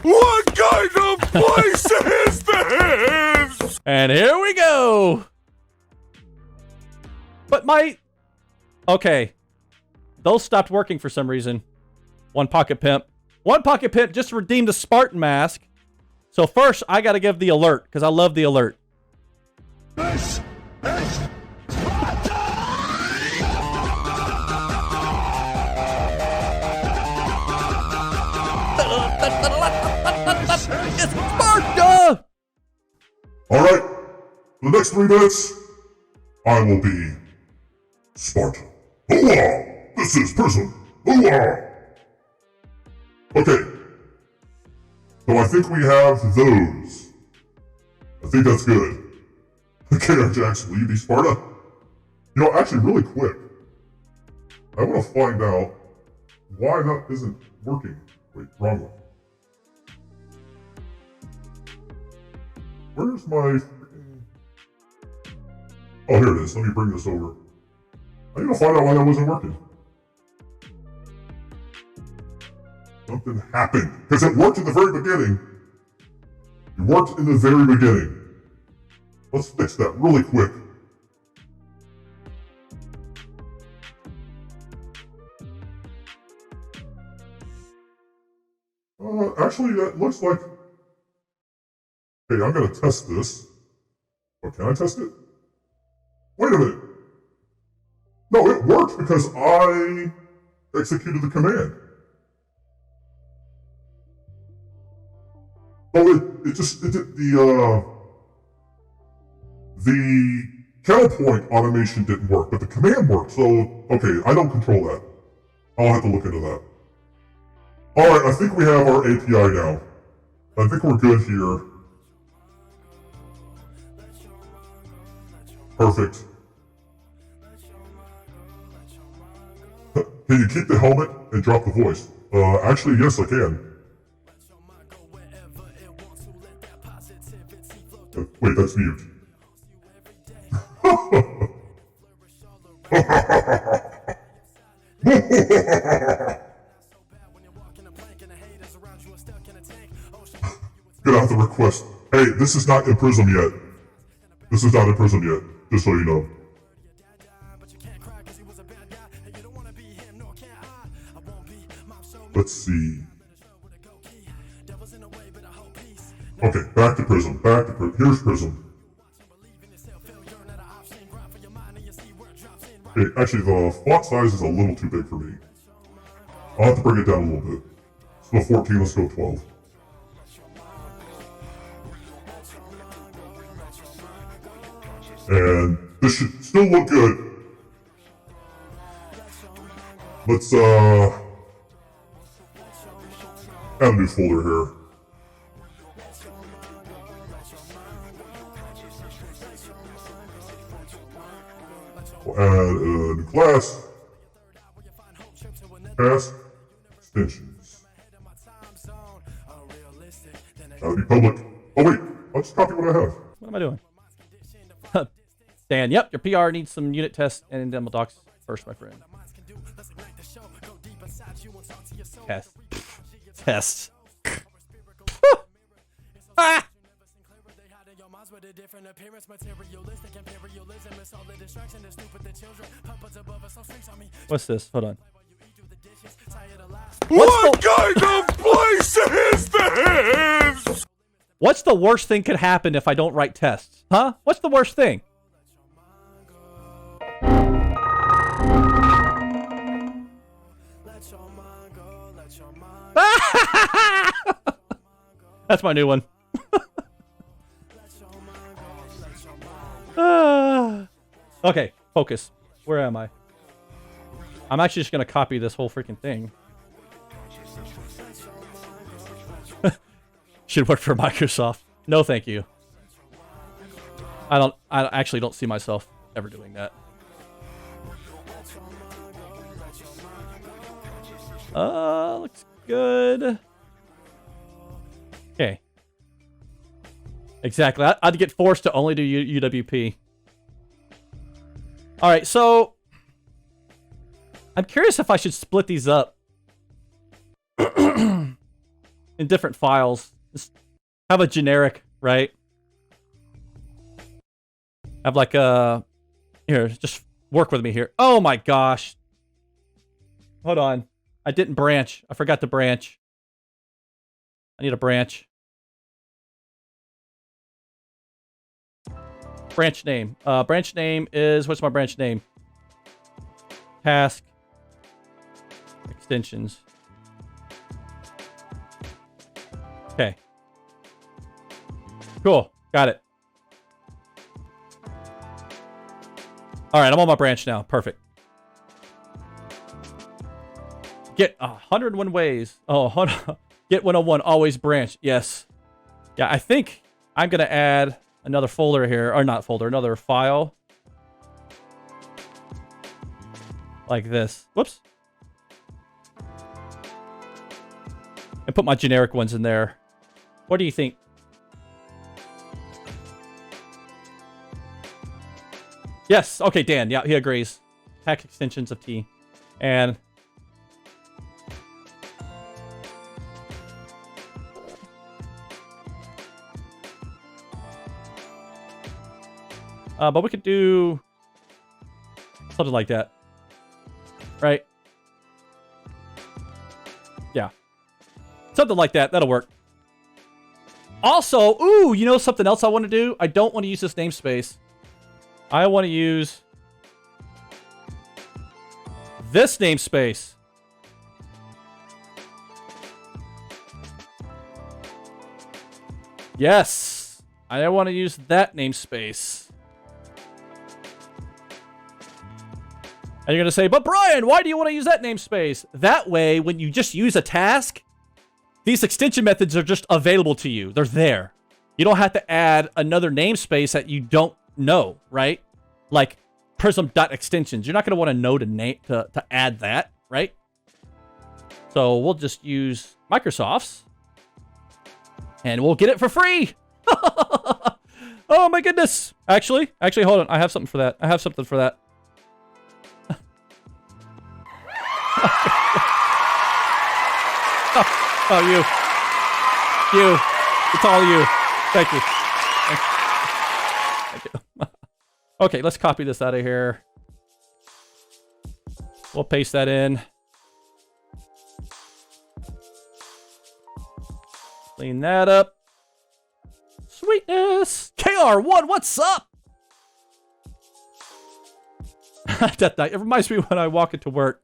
What kind of place is this? And here we go. But my... Okay. Those stopped working for some reason. One Pocket Pimp. One Pocket Pimp just redeemed the Spartan mask. So first, I gotta give the alert, because I love the alert. This is It's Sparta! Alright, for the next 3 minutes, I will be Sparta. Hoorah! This is Prism. Hoorah! Okay. So I think we have those. I think that's good. Okay, Jax, will you be Sparta? You know, actually, really quick. I want to find out why that isn't working. Wait, wrong one. Where's my freaking... Oh, here it is. Let me bring this over. I need to find out why that wasn't working. Something happened. Because it worked in the very beginning. It worked in the very beginning. Let's fix that really quick. Actually, that looks like... Okay, I'm going to test this. Oh, can I test it? Wait a minute. No, it worked because I executed the command. Oh, the counterpoint automation didn't work, but the command worked. So, okay, I don't control that. I'll have to look into that. All right, I think we have our API now. I think we're good here. Perfect. Can you keep the helmet and drop the voice? Actually, yes, I can. Wait, that's mute. Gonna have to request. Hey, this is not in Prism yet. This is not in Prism yet, just so you know. Let's see. Okay, back to Prism. Here's Prism. Okay, actually, the font size is a little too big for me. I'll have to bring it down a little bit. So 14, let's go 12. And this should still look good. Let's, add a new folder here. We'll add a new class. Task extensions. That'll be public. Oh wait, I'll just copy what I have. What am I doing? Dan, yep, your PR needs some unit tests and demo docs first, my friend. Test. Test. Ah! What's this? Hold on. What kind of place is this? What's the worst thing could happen if I don't write tests? Huh? What's the worst thing? That's my new one. Okay, focus. Where am I? I'm actually just gonna copy this whole freaking thing. Should work for Microsoft. No, thank you. I actually don't see myself ever doing that. Looks good. Okay. Exactly. I'd get forced to only do UWP. All right, so I'm curious if I should split these up in different files. Just have a generic, right? Have like a... Here, just work with me here. Oh my gosh. Hold on. I didn't branch. I forgot to branch. I need a branch. Branch name. Branch name is... What's my branch name? Task. Extensions. Okay. Cool. Got it. Alright, I'm on my branch now. Perfect. Get 101 ways. Oh, hold on. Get 101. Always branch. Yes. Yeah, I think I'm going to add another folder here. Or not folder. Another file. Like this. Whoops. And put my generic ones in there. What do you think? Yes. Okay, Dan. Yeah, he agrees. Task extensions of T. And... but we could do something like that. Right? Yeah. Something like that. That'll work. Also, ooh, you know something else I want to do? I don't want to use this namespace. I want to use this namespace. Yes, I want to use that namespace. And you're going to say, but Brian, why do you want to use that namespace? That way, when you just use a task, these extension methods are just available to you. They're there. You don't have to add another namespace that you don't know, right? Like prism.extensions. You're not going to want to know to add that, right? So we'll just use Microsoft's. And we'll get it for free. Oh my goodness. Actually, hold on. I have something for that. Oh, you. It's all you. Thank you. Thank you. Okay, let's copy this out of here. We'll paste that in. Clean that up. Sweetness. KR1, what's up? It reminds me when I walk into work.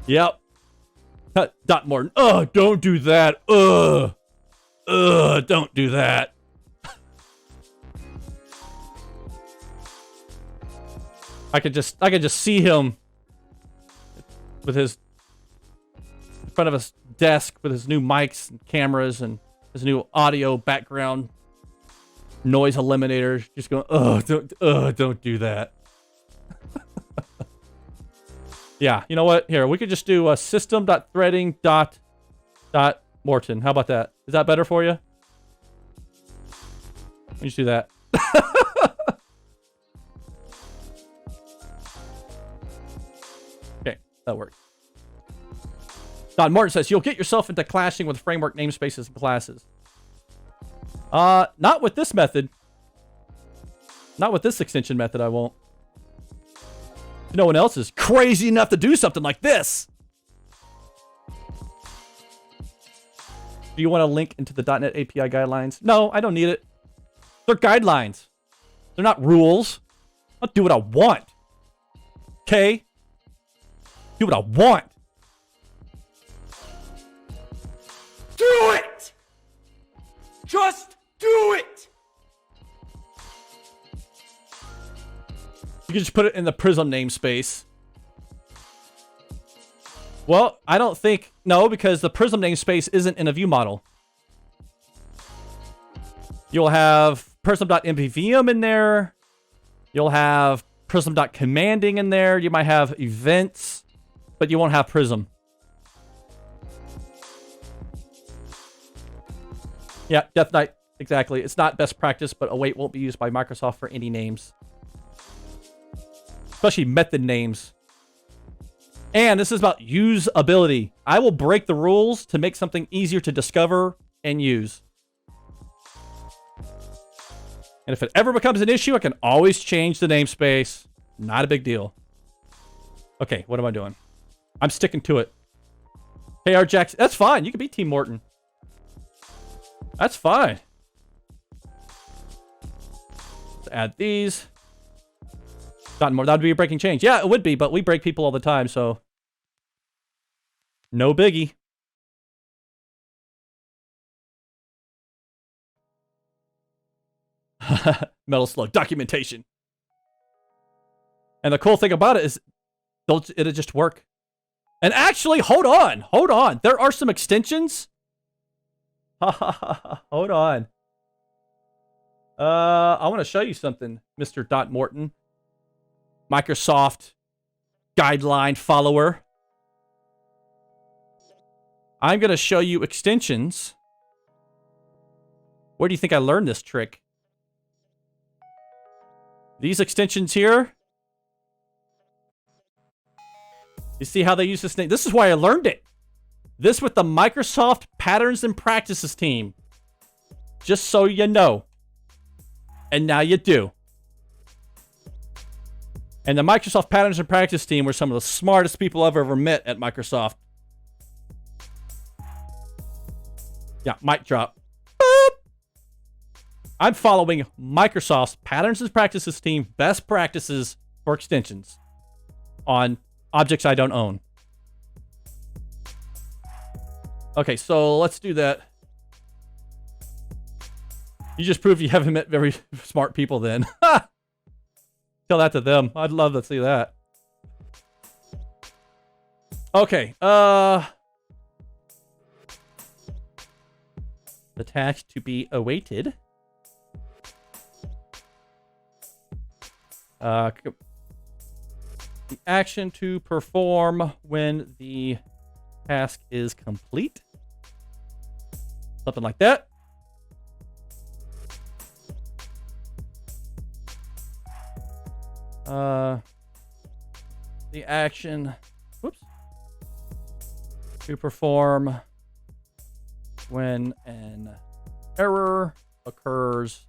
Yep. Dot Morton. Ugh, don't do that. Ugh, don't do that. I could just see him with his in front of his desk with his new mics and cameras and his new audio background noise eliminator, just going, don't do that. Yeah, you know what? Here, we could just do system.threading.morton. How about that? Is that better for you? Let me just do that. Okay, that works. Don Morton says, you'll get yourself into clashing with framework namespaces and classes. Not with this method. Not with this extension method, I won't. No one else is crazy enough to do something like this. Do you want to link into the .NET API guidelines? No, I don't need it. They're guidelines. They're not rules. I'll do what I want. Okay? Do what I want. Do it! Just do it! You can just put it in the Prism namespace. Well, I don't think... No, because the Prism namespace isn't in a view model. You'll have Prism.mvvm in there. You'll have Prism.commanding in there. You might have events, but you won't have Prism. Yeah, Death Knight. Exactly. It's not best practice, but await won't be used by Microsoft for any names. Especially method names. And this is about usability. I will break the rules to make something easier to discover and use. And if it ever becomes an issue, I can always change the namespace. Not a big deal. Okay, what am I doing? I'm sticking to it. KR Jackson. That's fine. You can be Team Morton. That's fine. Let's add these. Not more. That would be a breaking change. Yeah, it would be, but we break people all the time, so no biggie. Metal Slug documentation. And the cool thing about it is it'll just work. And actually, hold on. There are some extensions. Hold on. I want to show you something, Mr. Dot Morton. Microsoft guideline follower. I'm going to show you extensions. Where do you think I learned this trick? These extensions here. You see how they use this name? This is why I learned it. This with the Microsoft Patterns and Practices team. Just so you know. And now you do. And the Microsoft Patterns and Practice team were some of the smartest people I've ever met at Microsoft. Yeah, mic drop. Boop. I'm following Microsoft's Patterns and Practices team best practices for extensions on objects I don't own. Okay, so let's do that. You just proved you haven't met very smart people then. Tell that to them. I'd love to see that. Okay. The task to be awaited. The action to perform when the task is complete. Something like that. The action, whoops, to perform when an error occurs,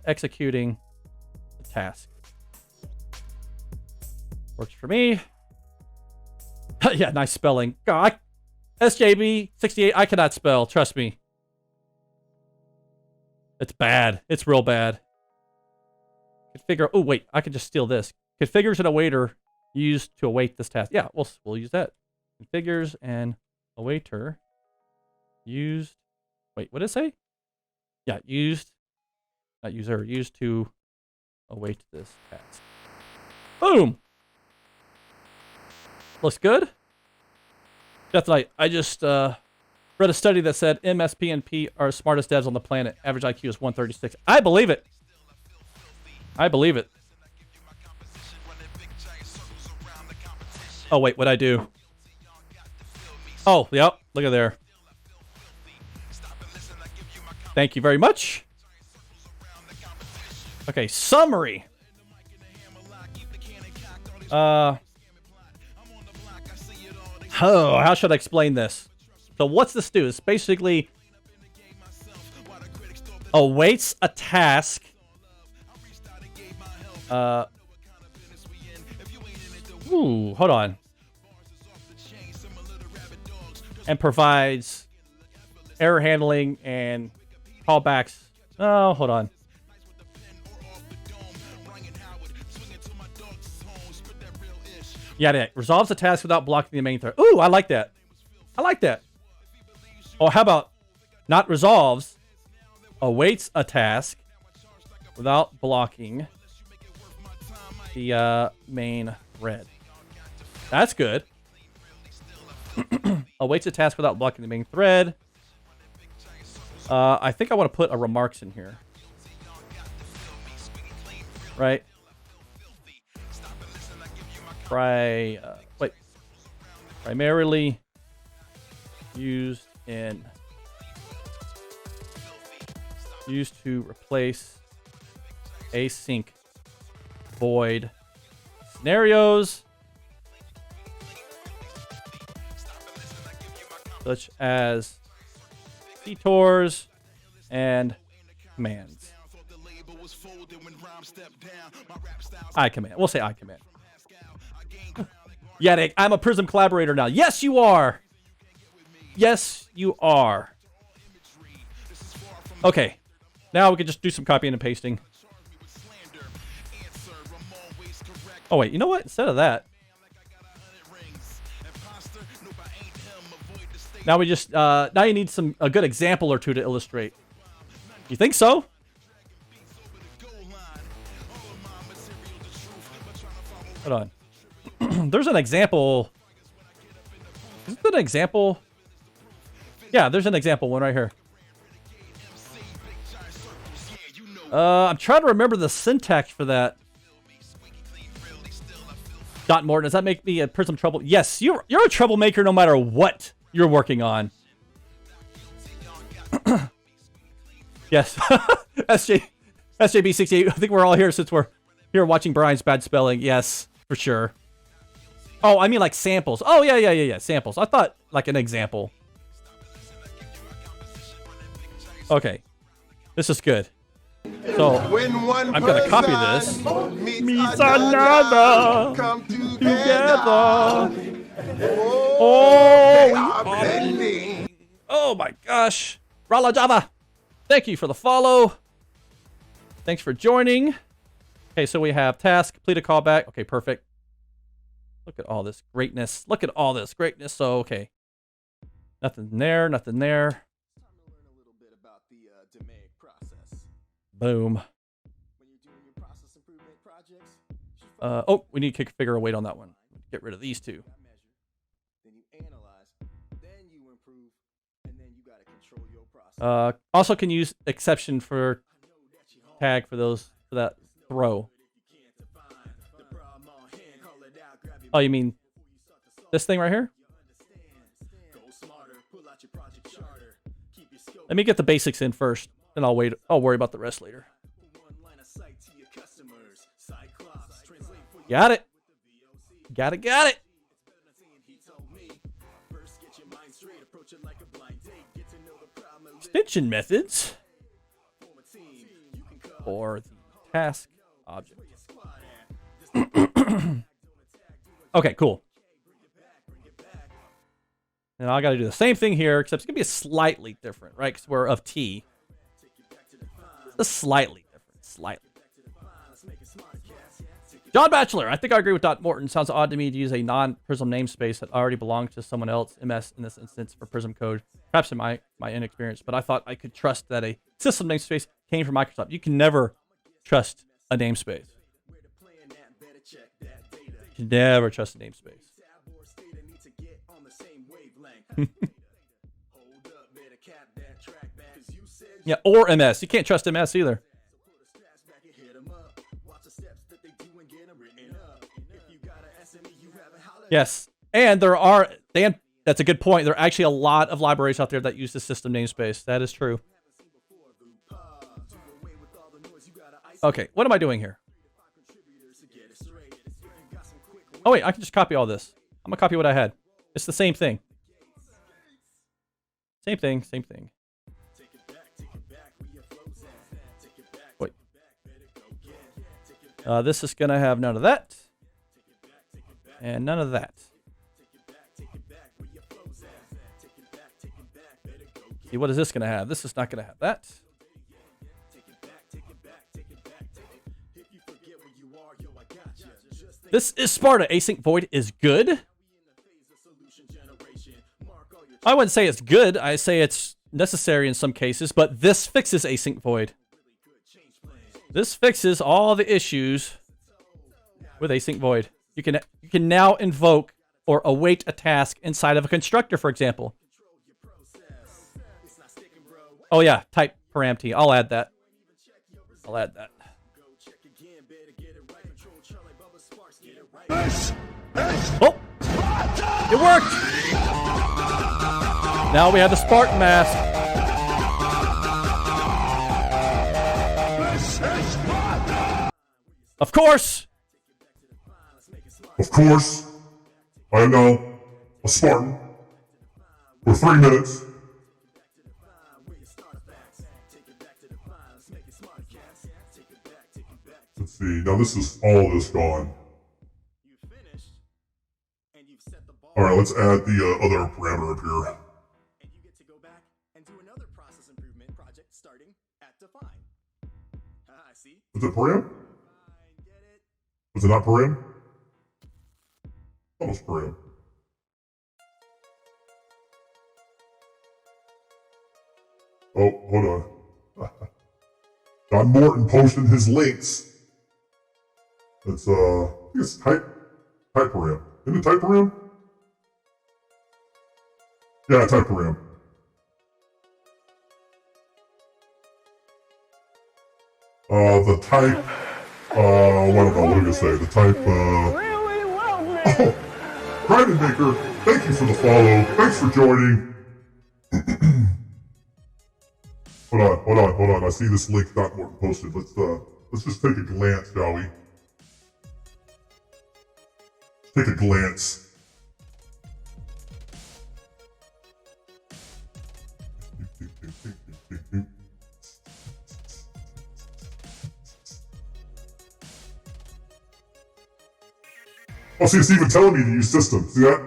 executing the task. Works for me. Yeah, nice spelling. God, SJB68, I cannot spell, trust me. It's bad. It's real bad. Configure. Oh, wait, I can just steal this. Configures an awaiter used to await this task. Yeah, we'll use that. Configures an awaiter used. Wait, what did it say? Yeah, used. Not user. Used to await this task. Boom. Looks good. Definitely. I just read a study that said MSP and P are the smartest devs on the planet. Average IQ is 136. I believe it. I believe it. Oh, wait, what'd I do? Oh, yep, look at there. Thank you very much. Okay, summary. Oh, how should I explain this? So what's this do? It's basically awaits a task. Ooh, hold on. And provides error handling and callbacks. Oh, hold on. Yeah, it resolves the task without blocking the main thread. Ooh, I like that. I like that. Oh, how about not resolves, awaits a task without blocking the main thread. That's good. Awaits a task without blocking the main thread. I think I want to put a remarks in here. Right? Primarily used to replace async void scenarios such as detours and commands. I command. We'll say I command. Yannick, I'm a Prism collaborator now. Yes, you are. Yes, you are. Okay. Now we can just do some copying and pasting. Oh, wait. You know what? Instead of that. Now we just, now you need a good example or two to illustrate. You think so? Hold on. There's an example. Is that an example? Yeah, there's an example one right here. I'm trying to remember the syntax for that. Dot Morton, does that make me a Prism trouble? Yes, you're a troublemaker no matter what you're working on. Yes. SJB68. I think we're all here since we're here watching Brian's bad spelling. Yes, for sure. Oh, I mean like samples. Oh, yeah. Samples. I thought like an example. Okay. This is good. So, I'm going to copy this. Meets another together. Oh my gosh. Rala Java. Thank you for the follow. Thanks for joining. Okay, so we have task, complete a callback. Okay, perfect. Look at all this greatness. Look at all this greatness. So, okay. Nothing there, nothing there. Boom. Oh, we need to figure a weight on that one. Get rid of these two. Also can use exception for tag for that throw. Oh, you mean this thing right here? Let me get the basics in first, then I'll wait. I'll worry about the rest later. Got it. Got it. Extension methods for the task object. Okay, cool. And I got to do the same thing here, except it's going to be slightly different, right? Because we're of T. It's slightly different. Slightly. John Batchelor, I think I agree with Dot Morton. Sounds odd to me to use a non-Prism namespace that already belonged to someone else, MS in this instance, for Prism code. Perhaps in my inexperience, but I thought I could trust that a system namespace came from Microsoft. You can never trust a namespace. You can never trust a namespace. Yeah, or MS. You can't trust MS either. Yes, and there are, Dan, that's a good point. There are actually a lot of libraries out there that use the system namespace. That is true. Okay, what am I doing here? Oh wait, I can just copy all this. I'm gonna copy what I had. It's the same thing. Same thing. Wait. This is gonna have none of that. And none of that. See, what is this going to have? This is not going to have that. This is Sparta. Async void is good. I wouldn't say it's good. I say it's necessary in some cases, but this fixes async void. This fixes all the issues with async void. You can now invoke or await a task inside of a constructor, for example. Oh yeah, type param-t. I'll add that. Oh, it worked. Now we have the Spartan mask. Of course. Of course, I am now a Spartan for 3 minutes. Let's see, now this is all this gone. Alright, let's add the other parameter up here. And you get to go back and do another process improvement project starting at define. See? Is it param? Was it not param? Almost param. Oh, hold on. Don Morton posted his links. It's I think it's type param. Isn't it type param? Yeah, type param. The type, I don't know, what do you say? The type, Really well, man. oh, Grinding Maker, thank you for the follow. Thanks for joining. Hold on. I see this link Dot Morton posted. Let's just take a glance, shall we? Take a glance. Oh, see, it's even telling me to use system. See that?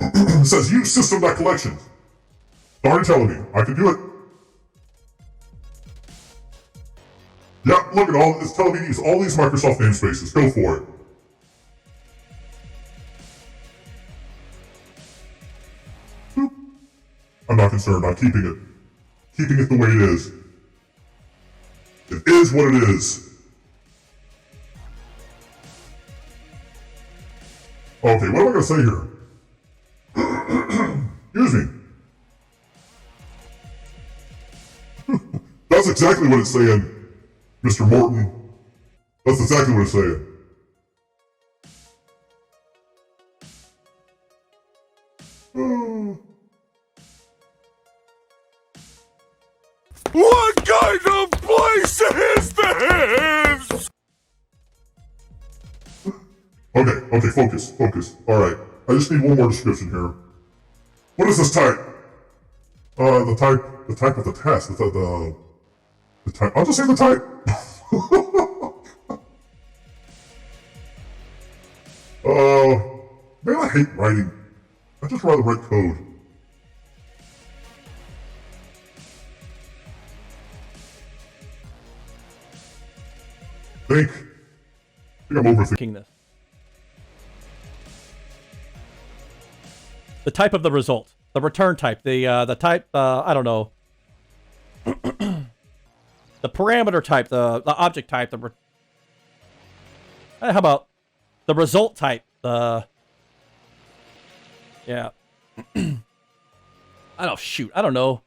It says use system.collections. It's already telling me. I can do it. Yeah, look at all. It's telling me to use all these Microsoft namespaces. Go for it. Boop. I'm not concerned. I'm keeping it the way it is. It is what it is. Okay, what am I gonna say here? Excuse me. That's exactly what it's saying, Mr. Morton. That's exactly what it's saying. What kind of place is this? Okay, focus. Alright, I just need one more description here. What is this type? The type of the task. The type. I'll just say the type. Man, I hate writing. I'd just rather write code. I think I'm overthinking this. The type of the result, the return type, the type, I don't know, the parameter type, the object type, how about the result type, yeah. I don't know.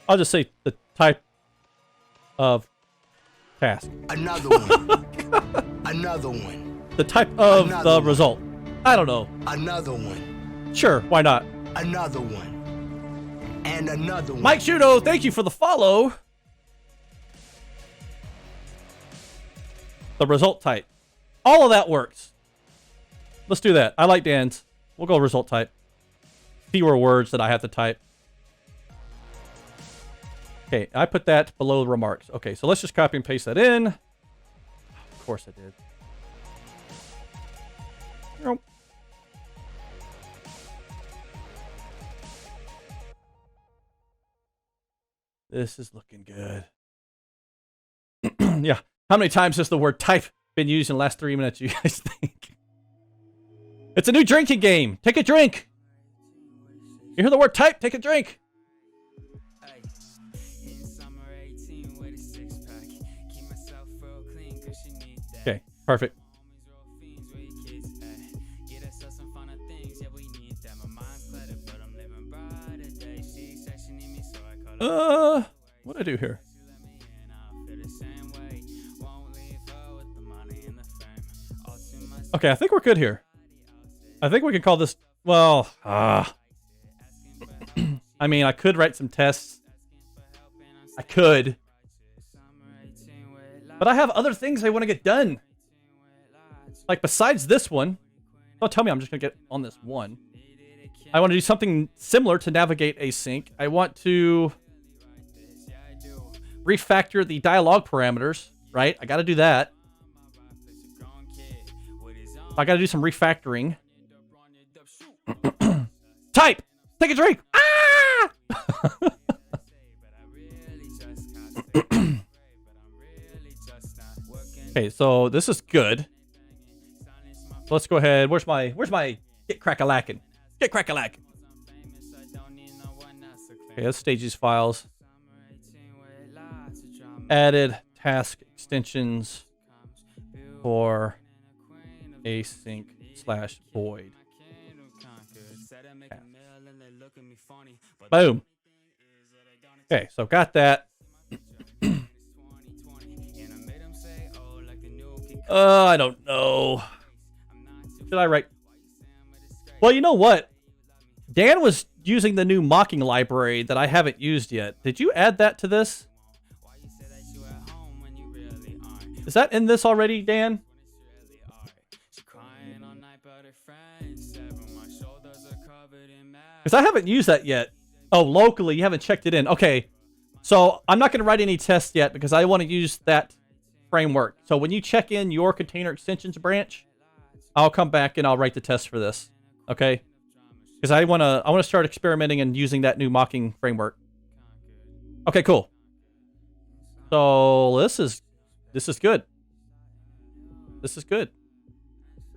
I'll just say the type of task. Another one. Another one. The type of the result. I don't know. Another one. Sure, why not? Another one. And another one. Mike Shudo, thank you for the follow. The result type. All of that works. Let's do that. I like Dan's. We'll go result type. Fewer words that I have to type. Okay, I put that below the remarks. Okay, so let's just copy and paste that in. Of course I did. Nope. This is looking good. Yeah. How many times has the word type been used in the last 3 minutes, you guys think? It's a new drinking game. Take a drink. You hear the word type? Take a drink. Okay, perfect. What do I do here? Okay, I think we're good here. I think we can call this, well, I mean, I could write some tests. I could. But I have other things I want to get done. Like, besides this one. Don't tell me I'm just going to get on this one. I want to do something similar to navigate async. I want to refactor the dialog parameters, right? I got to do that. I got to do some refactoring. Type! Take a drink! Ah! Okay, so this is good. Let's go ahead. Where's my get crack-a-lackin'? Get crack-a-lackin'. Okay, let's stage these files. Added task extensions for async/void. Boom. Okay, so got that. I don't know. Should I write? Well, you know what? Dan was using the new mocking library that I haven't used yet. Did you add that to this? Is that in this already, Dan? Because I haven't used that yet. Oh, locally, you haven't checked it in. Okay, so I'm not going to write any tests yet because I want to use that framework. So when you check in your container extensions branch, I'll come back and I'll write the test for this. Okay? Because I want to start experimenting and using that new mocking framework. Okay, cool. So this is good. This is good.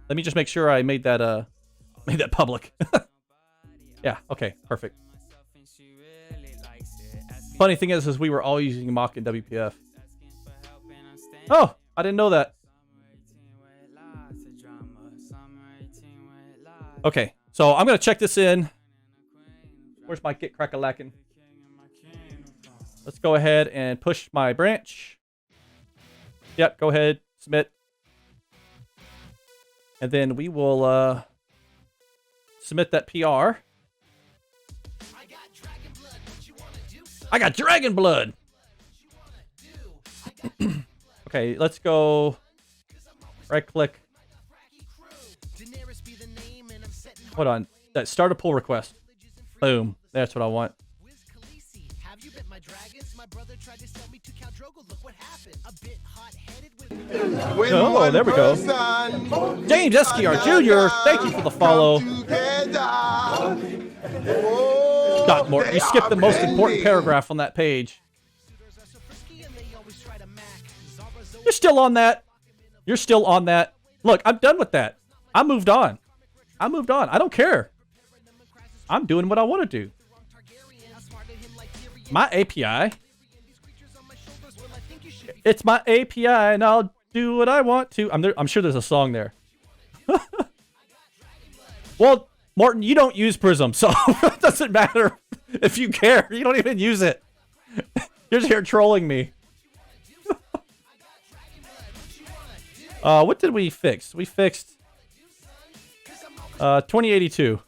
Let me just make sure I made that public. Yeah, okay, perfect. Funny thing is we were all using mock in WPF. Oh, I didn't know that. Okay, so I'm gonna check this in. Where's my Git crack-a-lackin'? Let's go ahead and push my branch. Yep, go ahead, submit. And then we will submit that PR. I got dragon blood. Okay, let's go. Right click. Hold on. That start a pull request. Boom. That's what I want. Oh, there we go. James Esquiar Jr., thank you for the follow. Dot more. You skipped the most important paragraph on that page. You're still on that. You're still on that. Look, I'm done with that. I moved on. I moved on. I don't care. I'm doing what I want to do. My API. It's my API, and I'll do what I want to. I'm sure there's a song there. Well, Morton, you don't use Prism, so it doesn't matter if you care. You don't even use it. You're just here trolling me. What did we fix? We fixed 2082.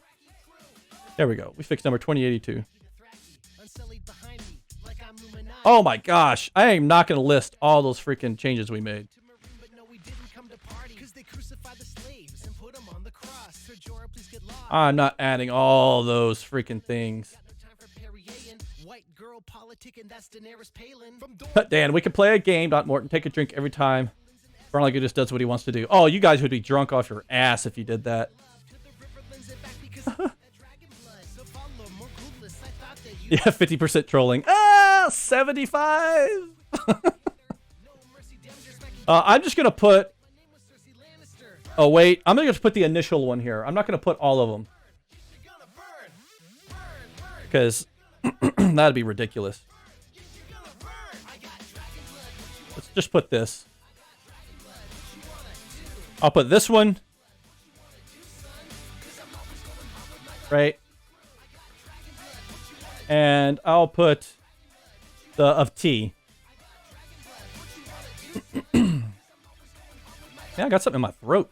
There we go. We fixed number 2082. Oh my gosh. I am not going to list all those freaking changes we made. I'm not adding all those freaking things. Dan, we could play a game. Morton, take a drink every time. Barnley just does what he wants to do. Oh, you guys would be drunk off your ass if you did that. Yeah, 50% trolling. 75. I'm just gonna put. Oh wait, I'm gonna just put the initial one here. I'm not gonna put all of them because that'd be ridiculous. Let's just put this. I'll put this one. Right. And I'll put the of T. Yeah, I got something in my throat.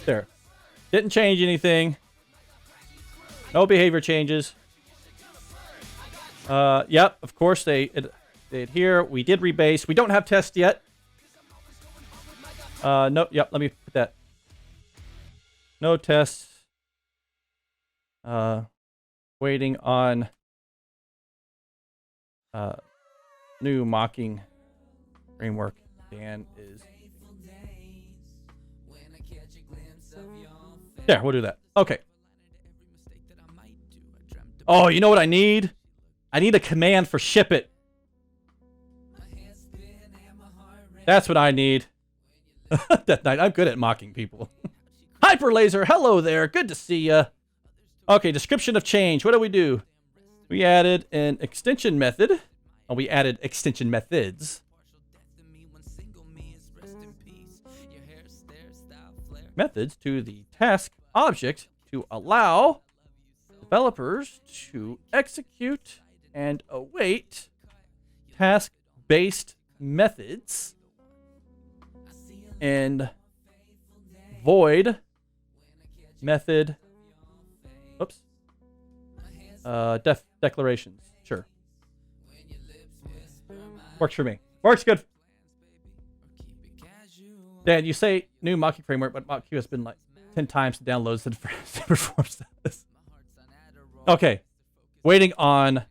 There. Didn't change anything. No behavior changes. Yep, of course they adhere. We did rebase. We don't have tests yet. No, yep, let me put that. No tests. Waiting on new mocking framework. Dan is. Yeah, we'll do that. Okay. Oh, you know what I need? I need a command for ship it. That's what I need. Death Knight, I'm good at mocking people. Hyperlaser, hello there. Good to see ya. Okay, description of change. What do? We added an extension method. Oh, we added extension methods. Methods to the task object to allow developers to execute and await task-based methods and void method. Oops. Declarations. Sure. Works for me. Works good. Dan, you say new mocking framework, but MockQ has been like 10 times the downloads and performs this. Okay. Waiting on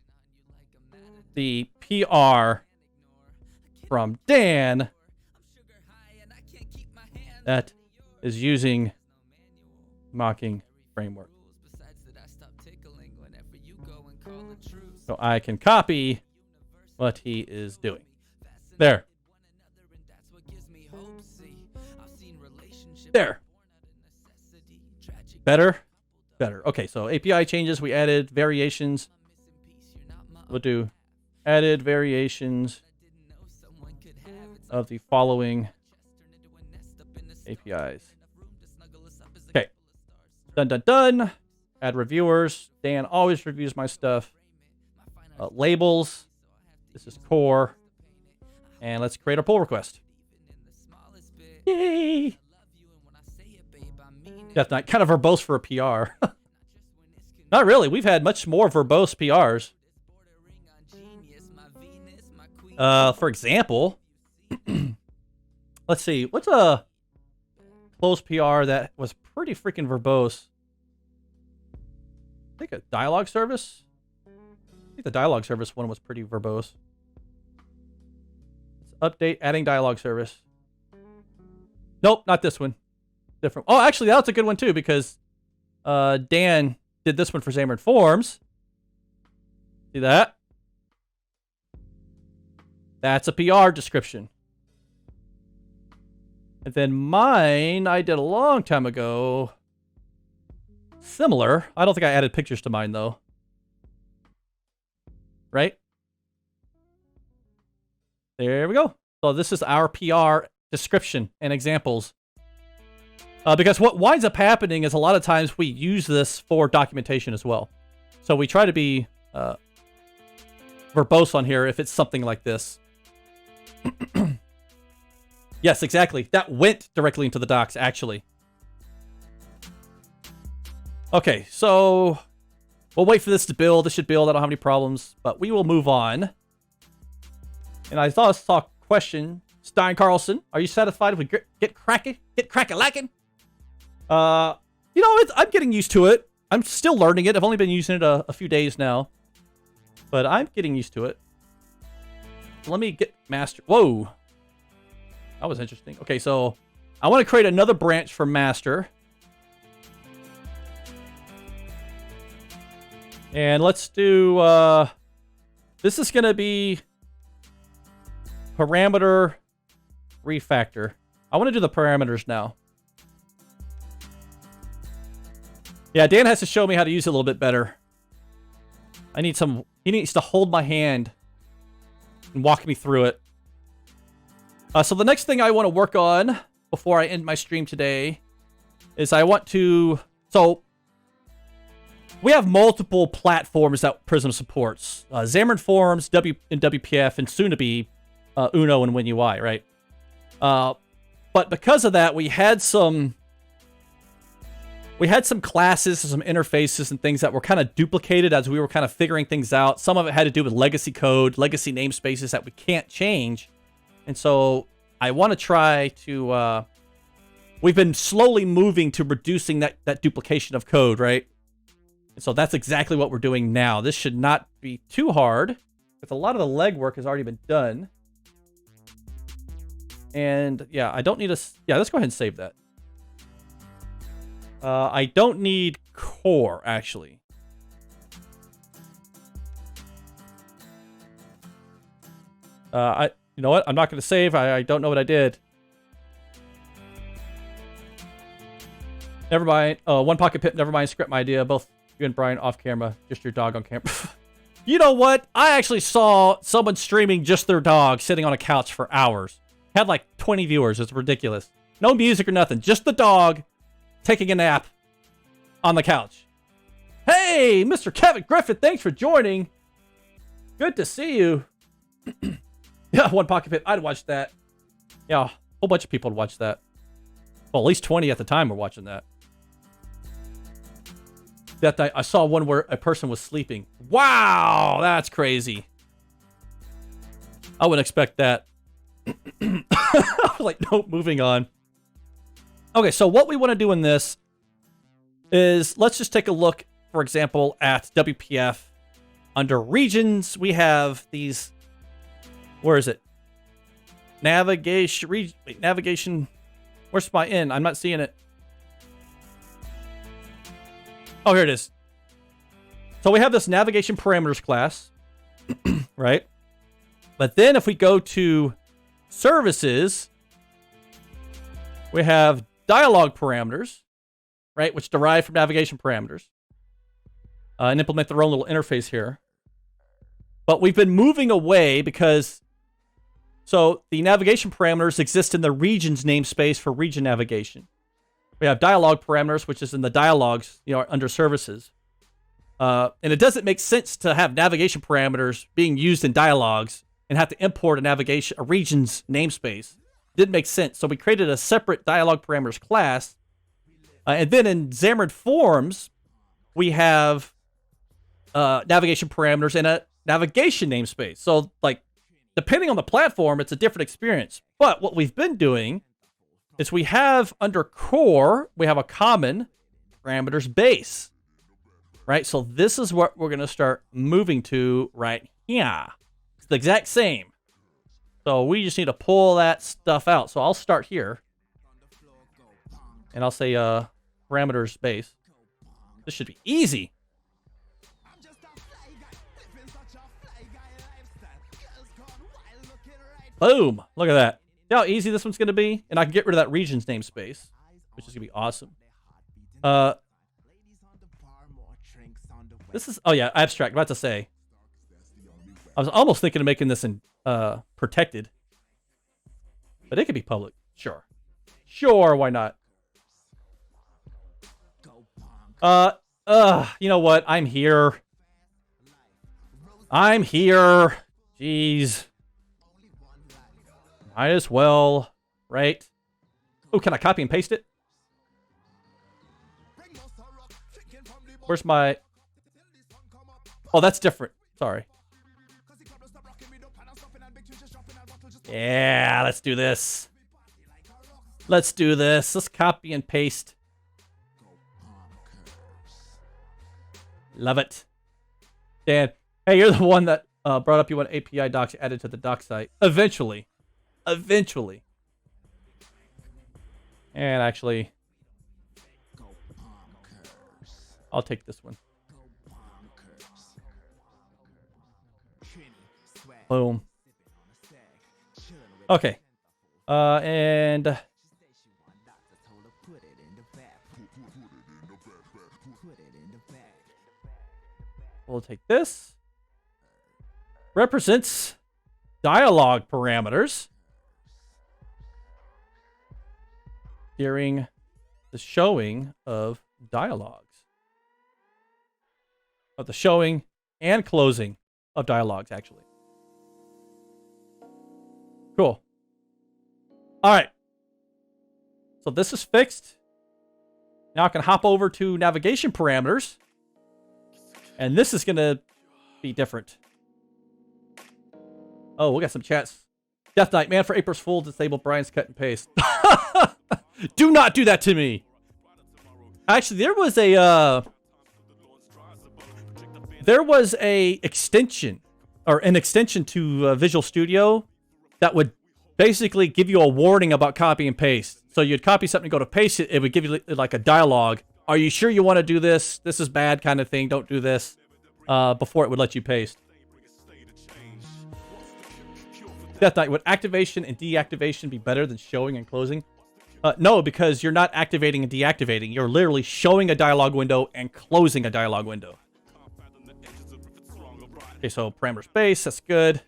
the PR from Dan that is using mocking framework. So I can copy what he is doing. There. There. Better? Better. Okay, so API changes. We added variations. we'll do added variations of the following APIs. Okay. Done, done, done. Add reviewers. Dan always reviews my stuff. Labels. This is core. And let's create a pull request. Yay! Death Knight, kind of verbose for a PR. Not really. We've had much more verbose PRs. For example, let's see. What's a close PR that was pretty freaking verbose? I think a dialogue service. I think the dialogue service one was pretty verbose. Let's update, adding dialogue service. Nope, not this one. Different. Oh, actually, that's a good one too, because Dan did this one for Xamarin Forms. See that? That's a PR description. And then mine, I did a long time ago. Similar. I don't think I added pictures to mine, though. Right? There we go. So this is our PR description and examples. Because what winds up happening is a lot of times we use this for documentation as well. So we try to be verbose on here if it's something like this. Yes, exactly. That went directly into the docs, actually. Okay, so we'll wait for this to build. This should build. I don't have any problems, but we will move on. And I saw a question. Stein Carlson, are you satisfied with get crack-a-lackin'? You know, I'm getting used to it. I'm still learning it. I've only been using it a few days now, but I'm getting used to it. Let me get master. Whoa. That was interesting. Okay, so I want to create another branch for master. And let's do, this is going to be parameter refactor. I want to do the parameters now. Yeah, Dan has to show me how to use it a little bit better. He needs to hold my hand and walk me through it. So the next thing I want to work on before I end my stream today is I want to... So we have multiple platforms that Prism supports. Xamarin Forms, and WPF, and soon to be Uno and WinUI, right? But because of that, we had some classes, some interfaces, and things that were kind of duplicated as we were kind of figuring things out. Some of it had to do with legacy code, legacy namespaces that we can't change. And so I want to try to... we've been slowly moving to reducing that duplication of code, right? And so that's exactly what we're doing now. This should not be too hard, because a lot of the legwork has already been done. And yeah, I don't need a... Yeah, let's go ahead and save that. I don't need core, actually. You know what? I'm not going to save. I don't know what I did. Never mind. One pocket pit. Never mind. Scrap my idea. Both you and Brian off camera. Just your dog on camera. You know what? I actually saw someone streaming just their dog sitting on a couch for hours. Had like 20 viewers. It's ridiculous. No music or nothing. Just the dog taking a nap on the couch. Hey, Mr. Kevin Griffith, thanks for joining. Good to see you. Yeah, one pocket pit. I'd watch that. Yeah, a whole bunch of people would watch that. Well, at least 20 at the time were watching that. That night, I saw one where a person was sleeping. Wow, that's crazy. I wouldn't expect that. I was like, nope, moving on. Okay, so what we want to do in this is let's just take a look, for example, at WPF. Under regions, we have these... Where is it? Navigation... navigation... Where's my in? I'm not seeing it. Oh, here it is. So we have this navigation parameters class, right? But then if we go to services, we have dialog parameters, right? Which derive from navigation parameters. And implement their own little interface here. But we've been moving away because, so the navigation parameters exist in the regions namespace for region navigation. We have dialog parameters, which is in the dialogues, under services. And it doesn't make sense to have navigation parameters being used in dialogues and have to import a regions namespace. Didn't make sense. So we created a separate dialog parameters class. And then in Xamarin Forms, we have navigation parameters and a navigation namespace. So, depending on the platform, it's a different experience. But what we've been doing is we have under core, we have a common parameters base, right? So this is what we're going to start moving to right here. It's the exact same. So we just need to pull that stuff out. So I'll start here. And I'll say parameters base. This should be easy. Boom. Look at that. See how easy this one's going to be? And I can get rid of that regions namespace, which is going to be awesome. This is, oh yeah, abstract. I'm about to say. I was almost thinking of making this in protected. But it could be public. Sure. Sure, why not? You know what? I'm here. I'm here. Jeez. Might as well, right? Oh, can I copy and paste it? Where's my... Oh, that's different. Sorry. Yeah, let's do this. Let's do this. Let's copy and paste. Love it. Dan, hey, you're the one that brought up you want API docs added to the doc site. Eventually. Eventually. And actually, I'll take this one. Boom. Okay. And we'll take this. Represents dialog parameters during the showing of dialogues. Of the showing and closing of dialogues, actually. Cool. All right. So this is fixed. Now I can hop over to navigation parameters. And this is going to be different. Oh, we got some chats. Death Knight, man for April's Fool, disable Brian's cut and paste. Do not do that to me. Actually, there was a extension, or an extension to Visual Studio that would basically give you a warning about copy and paste. So you'd copy something, go to paste it, it would give you like a dialogue. Are you sure you want to do this? This is bad kind of thing. Don't do this. Before it would let you paste. Death Knight, would activation and deactivation be better than showing and closing? No, because you're not activating and deactivating. You're literally showing a dialog window and closing a dialog window. Okay, so parameter space, that's good.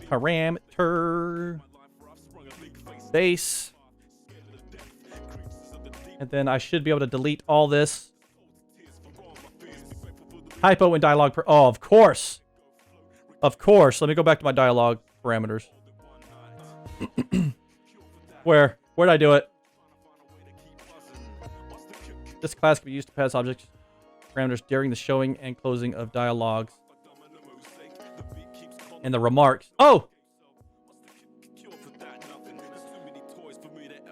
Parameter base. And then I should be able to delete all this. Typo in dialog. Oh, of course. Of course. Let me go back to my dialog parameters. Where'd I do it? This class can be used to pass object parameters during the showing and closing of dialogues. And the remarks. Oh!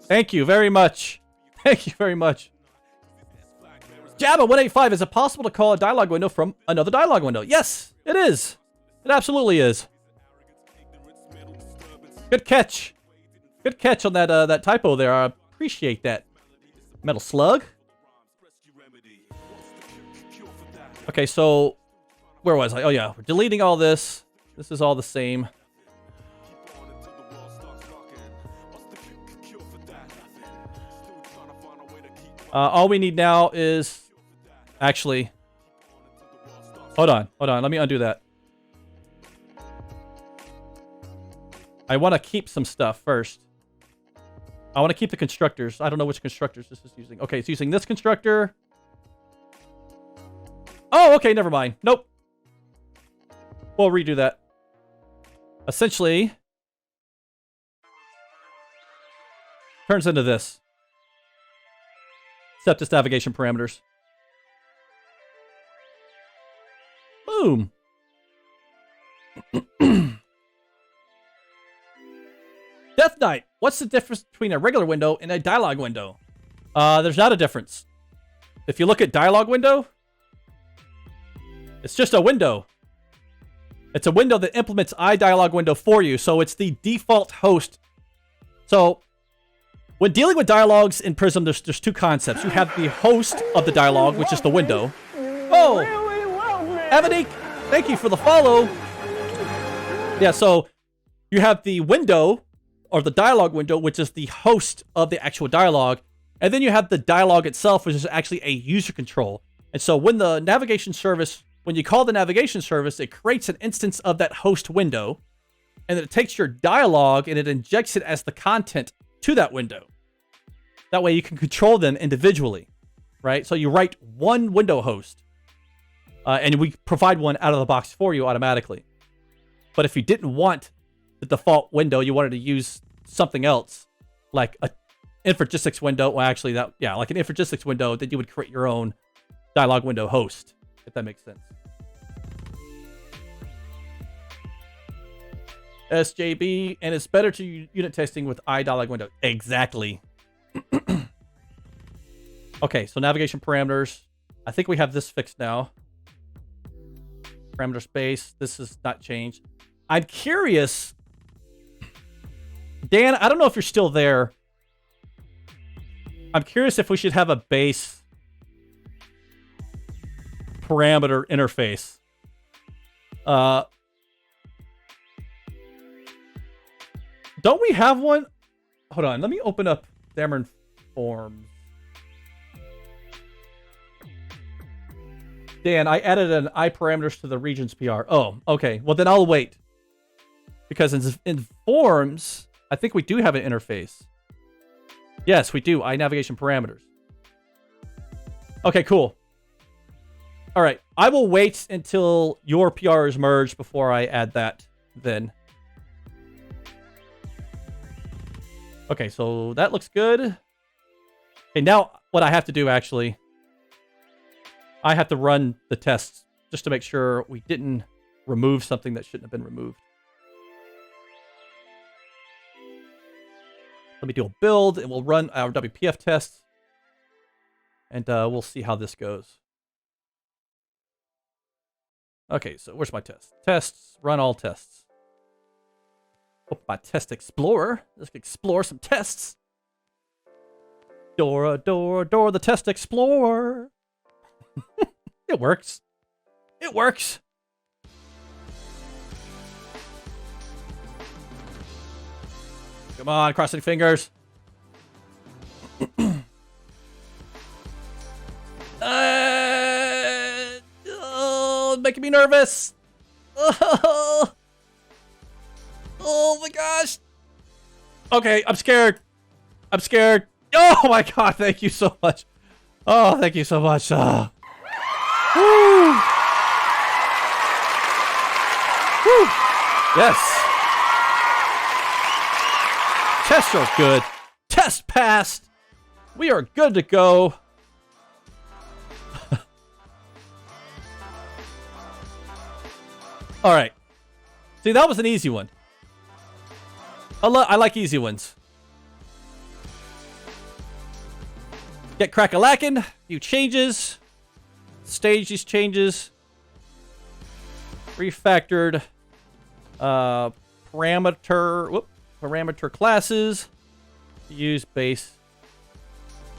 Thank you very much. Thank you very much. Jabba 185, is it possible to call a dialog window from another dialog window? Yes, it is. It absolutely is. Good catch. Good catch on that typo there. I appreciate that. Metal Slug. Okay, so where was I? Oh yeah, we're deleting all this. This is all the same. All we need now is actually. Hold on. Let me undo that. I want to keep some stuff first. I want to keep the constructors. I don't know which constructors this is using. Okay, it's using this constructor. Oh, okay, never mind. Nope. We'll redo that. Essentially, turns into this. Set this navigation parameters. Boom. Death Knight. What's the difference between a regular window and a dialog window? There's not a difference. If you look at dialog window, it's just a window. It's a window that implements iDialog window for you, so it's the default host. So when dealing with dialogues in Prism, there's two concepts. You have the host of the dialogue, which is the window. Oh, Ebony, thank you for the follow. Yeah, so you have the window, or the dialogue window, which is the host of the actual dialogue. And then you have the dialogue itself, which is actually a user control. And so when the navigation service, when you call the navigation service, it creates an instance of that host window. And then it takes your dialogue and it injects it as the content to that window. That way you can control them individually, right? So you write one window host. And we provide one out of the box for you automatically. But if you didn't want the default window, you wanted to use something else, like a infragistics window. Well, actually, like an infragistics window, then you would create your own dialog window host, if that makes sense. SJB, and it's better to unit testing with iDialog window. Exactly. Okay, so navigation parameters. I think we have this fixed now. Parameter space. This is not changed. I'm curious. Dan, I don't know if you're still there. I'm curious if we should have a base parameter interface. Don't we have one? Hold on, let me open up Xamarin Forms. Dan, I added an iParameters to the regions PR. Oh, okay. Well, then I'll wait. Because in Forms, I think we do have an interface. Yes, we do. iNavigation parameters. Okay, cool. All right. I will wait until your PR is merged before I add that then. Okay, so that looks good. Okay, now what I have to do actually, I have to run the tests just to make sure we didn't remove something that shouldn't have been removed. Let me do a build, and we'll run our WPF tests, and we'll see how this goes. Okay, so where's my test? Tests, run all tests. Open my test explorer. Let's explore some tests. Dora, the test explorer. It works. It works. Come on, crossing fingers. Making me nervous. Oh my gosh. Okay, I'm scared. I'm scared. Oh my god, thank you so much. Oh, thank you so much. Woo. Woo. Yes. Tests are good. Test passed. We are good to go. All right. See, that was an easy one. I like easy ones. Get crack-a-lackin'. Few changes. Stage these changes. Refactored. Parameter classes. To use base.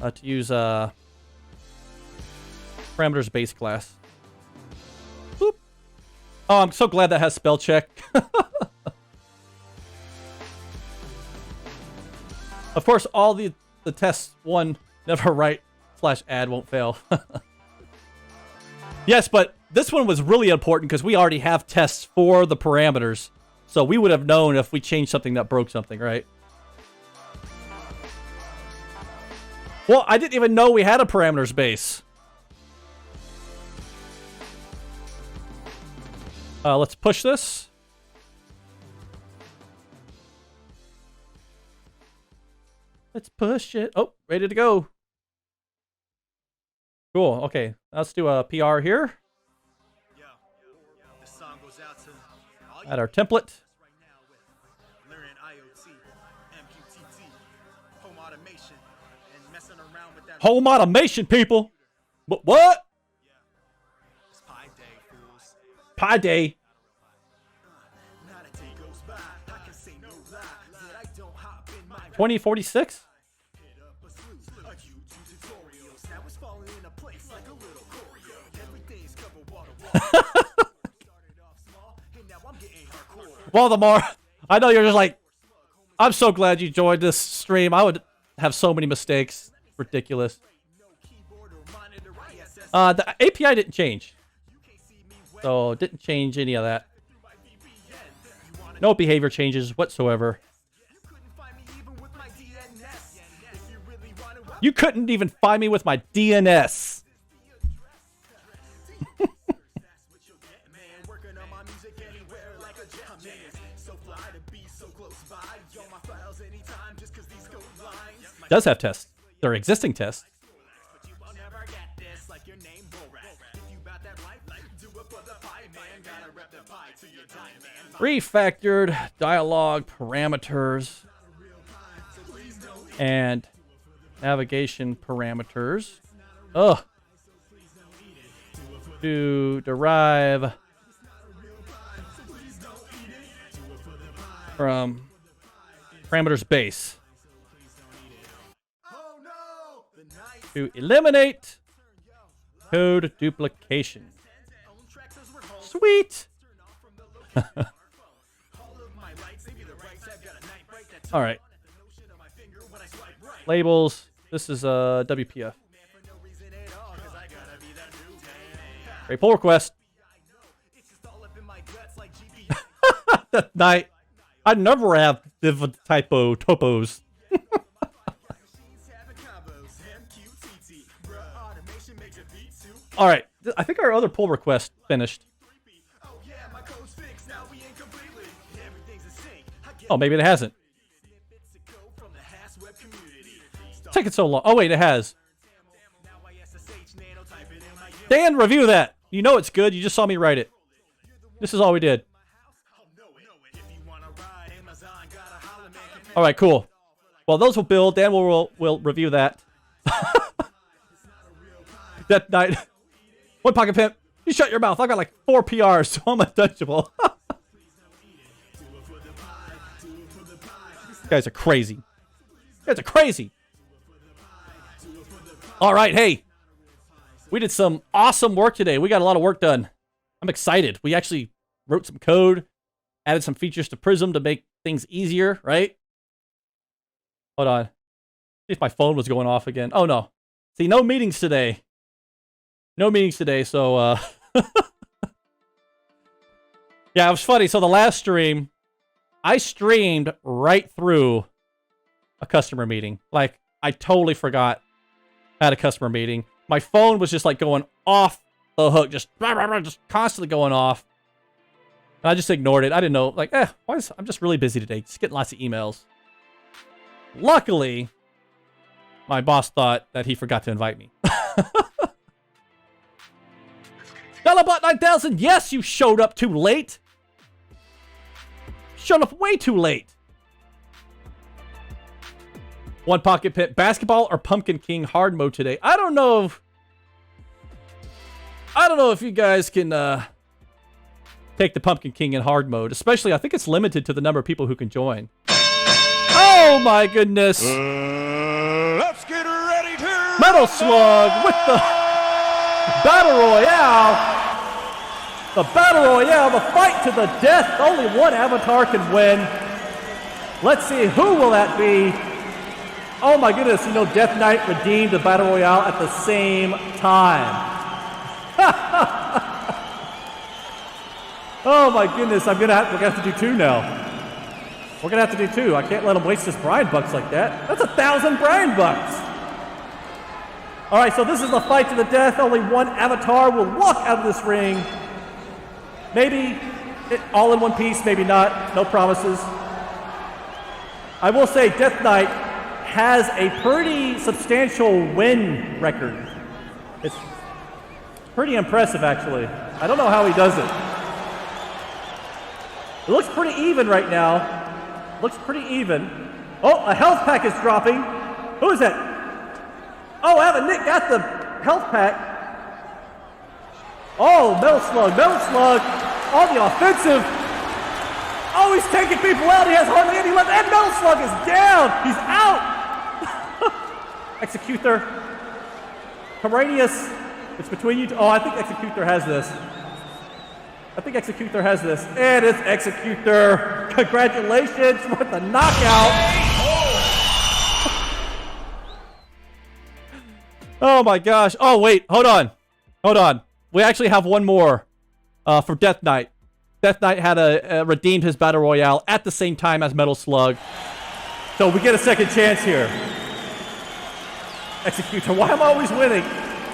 To use parameters base class. Boop. Oh, I'm so glad that has spell check. Of course, all the tests one never write /add won't fail. Yes, but this one was really important because we already have tests for the parameters. So we would have known if we changed something that broke something, right? Well, I didn't even know we had a parameters base. Let's push this. Let's push it. Oh, ready to go. Cool. Okay, let's do a PR here. Add our template. Home automation, people. What? Pi Day. 2046? Well, the more I know, you're just like, I'm so glad you joined this stream. I would have so many mistakes. Ridiculous. The API didn't change. So didn't change any of that. No behavior changes whatsoever. You couldn't even find me with my DNS. Does have tests. They're existing tests. Refactored dialog parameters and navigation parameters. Ugh. To derive from parameters base. To eliminate code duplication. Sweet. All right. Labels. This is WPF. Great pull request. That night, I never have different typo topos. All right, I think our other pull request finished. Oh, maybe it hasn't. It's taking so long. Oh, wait, it has. Dan, review that. You know it's good. You just saw me write it. This is all we did. All right, cool. Well, those will build. Dan will review that. That night. One pocket pimp. You shut your mouth. I got like 4 PRs, so I'm untouchable. You guys are crazy. You guys are crazy. All right, hey. We did some awesome work today. We got a lot of work done. I'm excited. We actually wrote some code, added some features to Prism to make things easier, right? Hold on. See if my phone was going off again. Oh, no. See, no meetings today. No meetings today, so, yeah, it was funny. So the last stream, I streamed right through a customer meeting. Like, I totally forgot I had a customer meeting. My phone was just, like, going off the hook. Just constantly going off. And I just ignored it. I didn't know. Like, I'm just really busy today. Just getting lots of emails. Luckily, my boss thought that he forgot to invite me. Dollar 9000, yes, you showed up too late. Showed up way too late. One pocket pit, basketball or Pumpkin King hard mode today. I don't know if you guys can take the Pumpkin King in hard mode. Especially, I think it's limited to the number of people who can join. Oh my goodness. Let's get ready to Metal Slug with the Battle Royale. The Battle Royale, the fight to the death. Only one avatar can win. Let's see, who will that be? Oh my goodness, you know, Death Knight redeemed the Battle Royale at the same time. Oh my goodness, we're gonna have to do 2 now. We're gonna have to do 2. I can't let him waste his Brian bucks like that. That's 1,000 Brian bucks. All right, so this is the fight to the death. Only one avatar will walk out of this ring. Maybe all in one piece, maybe not. No promises. I will say Death Knight has a pretty substantial win record. It's pretty impressive, actually. I don't know how he does it. It looks pretty even right now. Looks pretty even. Oh, a health pack is dropping. Who is that? Oh, Nick got the health pack. Oh, Metal Slug on the offensive. Oh, he's taking people out. He has hardly any left. And Metal Slug is down. He's out. Executor. Caranius, it's between you two. Oh, I think Executor has this. And it's Executor. Congratulations for the knockout. Oh my gosh. Oh, wait. Hold on. We actually have one more for Death Knight. Death Knight had redeemed his Battle Royale at the same time as Metal Slug. So we get a second chance here. Executor, why am I always winning?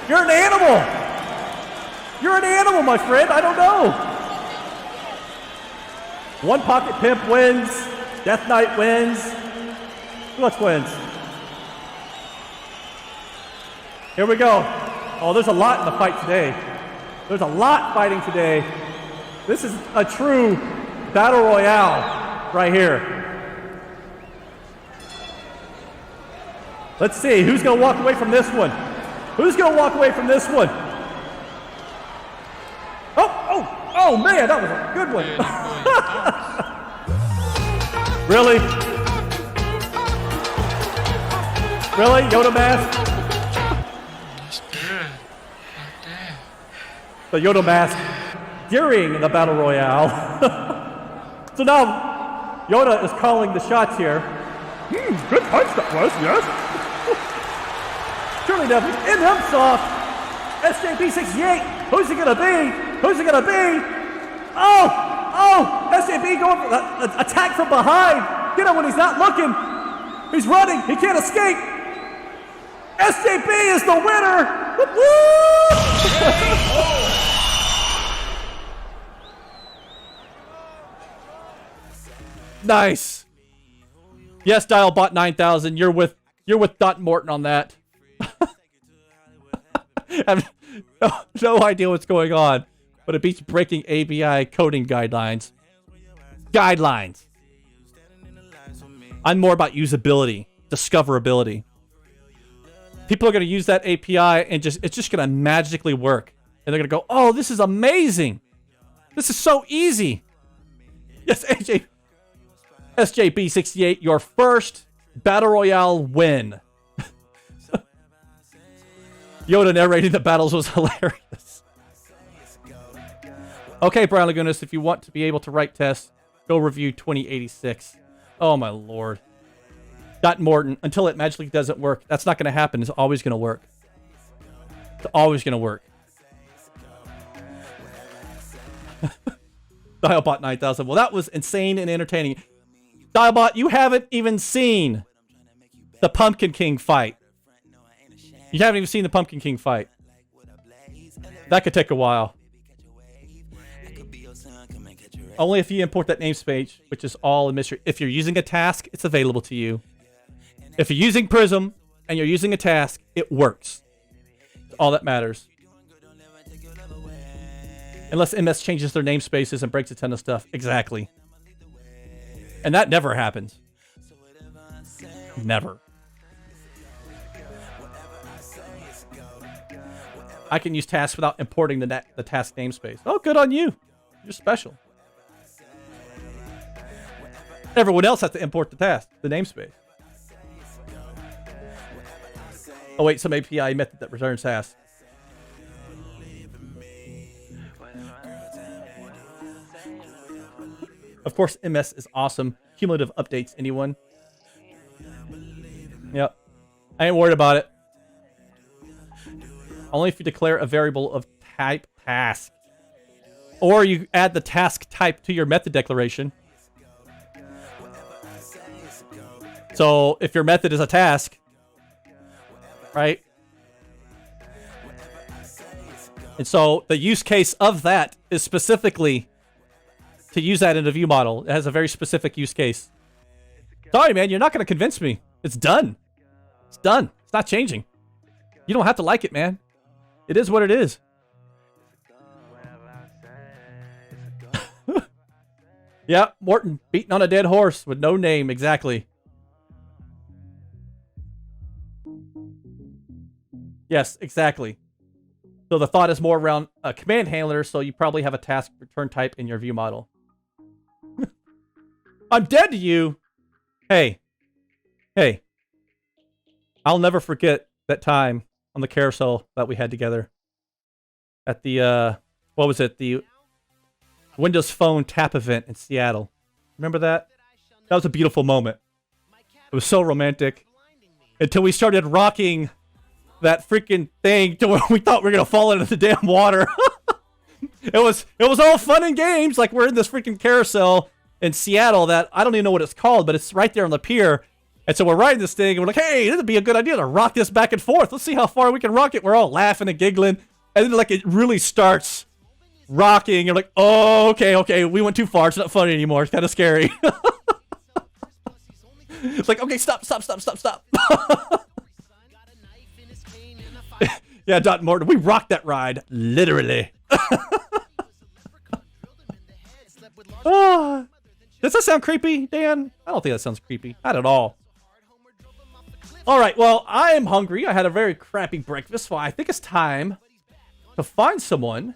You're an animal! My friend. I don't know. One Pocket Pimp wins. Death Knight wins. Who else wins? Here we go. Oh, there's a lot in the fight today. There's a lot fighting today. This is a true Battle Royale right here. Let's see, who's going to walk away from this one? Oh man, that was a good one. Really? Yoda mask? That's good. Like that. The Yoda mask during the Battle Royale. So now, Yoda is calling the shots here. Good punch that was, yes. Surely never in himself. SJB68, who's it gonna be? Oh, SJB going for the attack from behind. Get him when he's not looking. He's running, he can't escape. SJB is the winner. Woo! Nice. Yes, Dialbot 9000. You're with Dot Morton on that. I have no idea what's going on, but it beats breaking ABI coding guidelines. I'm more about usability, discoverability. People are going to use that API and it's just going to magically work. And they're going to go, oh, this is amazing. This is so easy. Yes, SJB68, your first Battle Royale win. Yoda narrating the battles was hilarious. Okay, Brian Lagunas, if you want to be able to write tests, go review 2086. Oh my lord. Dot Morton, until it magically doesn't work. That's not going to happen. It's always going to work. Dialbot 9000. Well, that was insane and entertaining. Dialbot, you haven't even seen the Pumpkin King fight. You haven't even seen the Pumpkin King fight. That could take a while. Only if you import that namespace, which is all a mystery. If you're using a task, it's available to you. If you're using Prism and you're using a task, it works. It's all that matters. Unless MS changes their namespaces and breaks a ton of stuff. Exactly. And that never happens. Never. I can use tasks without importing the task namespace. Oh, good on you. You're special. Everyone else has to import the task, the namespace. Oh wait, some API method that returns tasks. Of course, MS is awesome. Cumulative updates, anyone? Yep. I ain't worried about it. Only if you declare a variable of type task. Or you add the task type to your method declaration. So if your method is a task, right? And so the use case of that is specifically to use that in a view model. It has a very specific use case. Sorry, man, you're not going to convince me. It's done. It's done. It's not changing. You don't have to like it, man. It is what it is. Yeah, Morton beating on a dead horse with no name, exactly. Yes, exactly. So the thought is more around a command handler, so you probably have a task return type in your view model. I'm dead to you. Hey. Hey. I'll never forget that time on the carousel that we had together. At the, what was it? The Windows Phone tap event in Seattle. Remember that? That was a beautiful moment. It was so romantic. Until we started rocking that freaking thing to where we thought we were gonna fall into the damn water. It was all fun and games. Like, we're in this freaking carousel in Seattle that I don't even know what it's called, but it's right there on the pier. And so we're riding this thing and we're like, hey, this would be a good idea to rock this back and forth. Let's see how far we can rock it. We're all laughing and giggling. And then like it really starts rocking. You're like, oh, okay. We went too far. It's not funny anymore. It's kind of scary. It's like, okay, stop. Yeah, Dot Morton, we rocked that ride. Literally. Does that sound creepy, Dan? I don't think that sounds creepy. Not at all. All right, well, I am hungry. I had a very crappy breakfast, so I think it's time to find someone.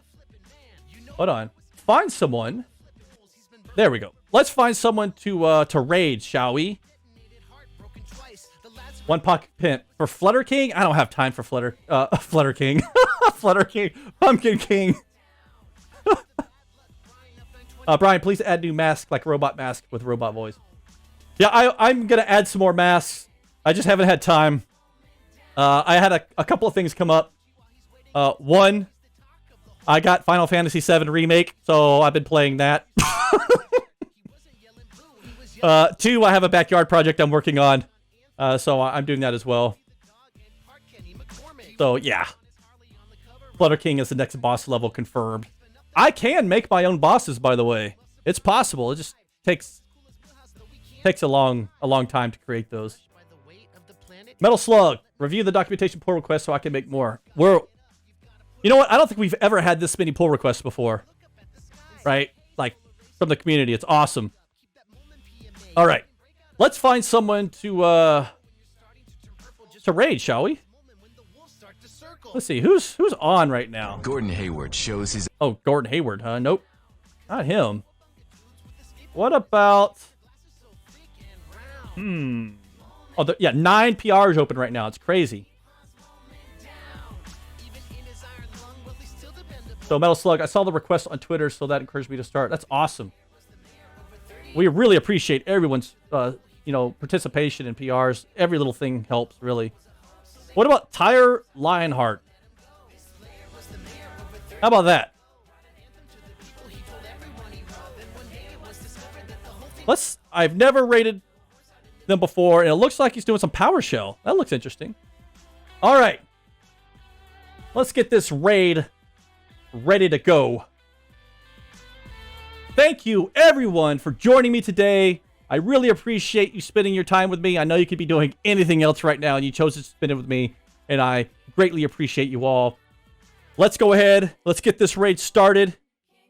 Hold on. Find someone. There we go. Let's find someone to raid, shall we? One pocket pimp. For Flutter King? I don't have time for Flutter King. Flutter King. Pumpkin King. Brian, please add new mask, like robot mask with robot voice. Yeah, I'm going to add some more masks. I just haven't had time. I had a couple of things come up. One, I got Final Fantasy VII Remake, so I've been playing that. Two, I have a backyard project I'm working on. So I'm doing that as well. So, yeah. Flutter King is the next boss level confirmed. I can make my own bosses, by the way. It's possible. It just takes a long time to create those. Metal Slug, review the documentation pull request so I can make more. You know what? I don't think we've ever had this many pull requests before. Right? Like, from the community. It's awesome. All right. Let's find someone to raid, shall we? Let's see, who's on right now? Gordon Hayward shows his... Oh, Gordon Hayward, huh? Nope. Not him. What about... Oh, yeah, 9 PRs open right now. It's crazy. So, Metal Slug, I saw the request on Twitter, so that encouraged me to start. That's awesome. We really appreciate everyone's, participation in PRs. Every little thing helps, really. What about Tyre Lionheart? How about that? I've never rated them before, and it looks like he's doing some PowerShell. That looks interesting. All right. Let's get this raid ready to go. Thank you, everyone, for joining me today. I really appreciate you spending your time with me. I know you could be doing anything else right now, and you chose to spend it with me, and I greatly appreciate you all. Let's go ahead. Let's get this raid started,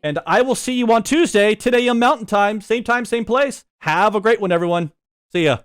and I will see you on Tuesday, 10 a.m. Mountain Time, same place. Have a great one, everyone. See ya.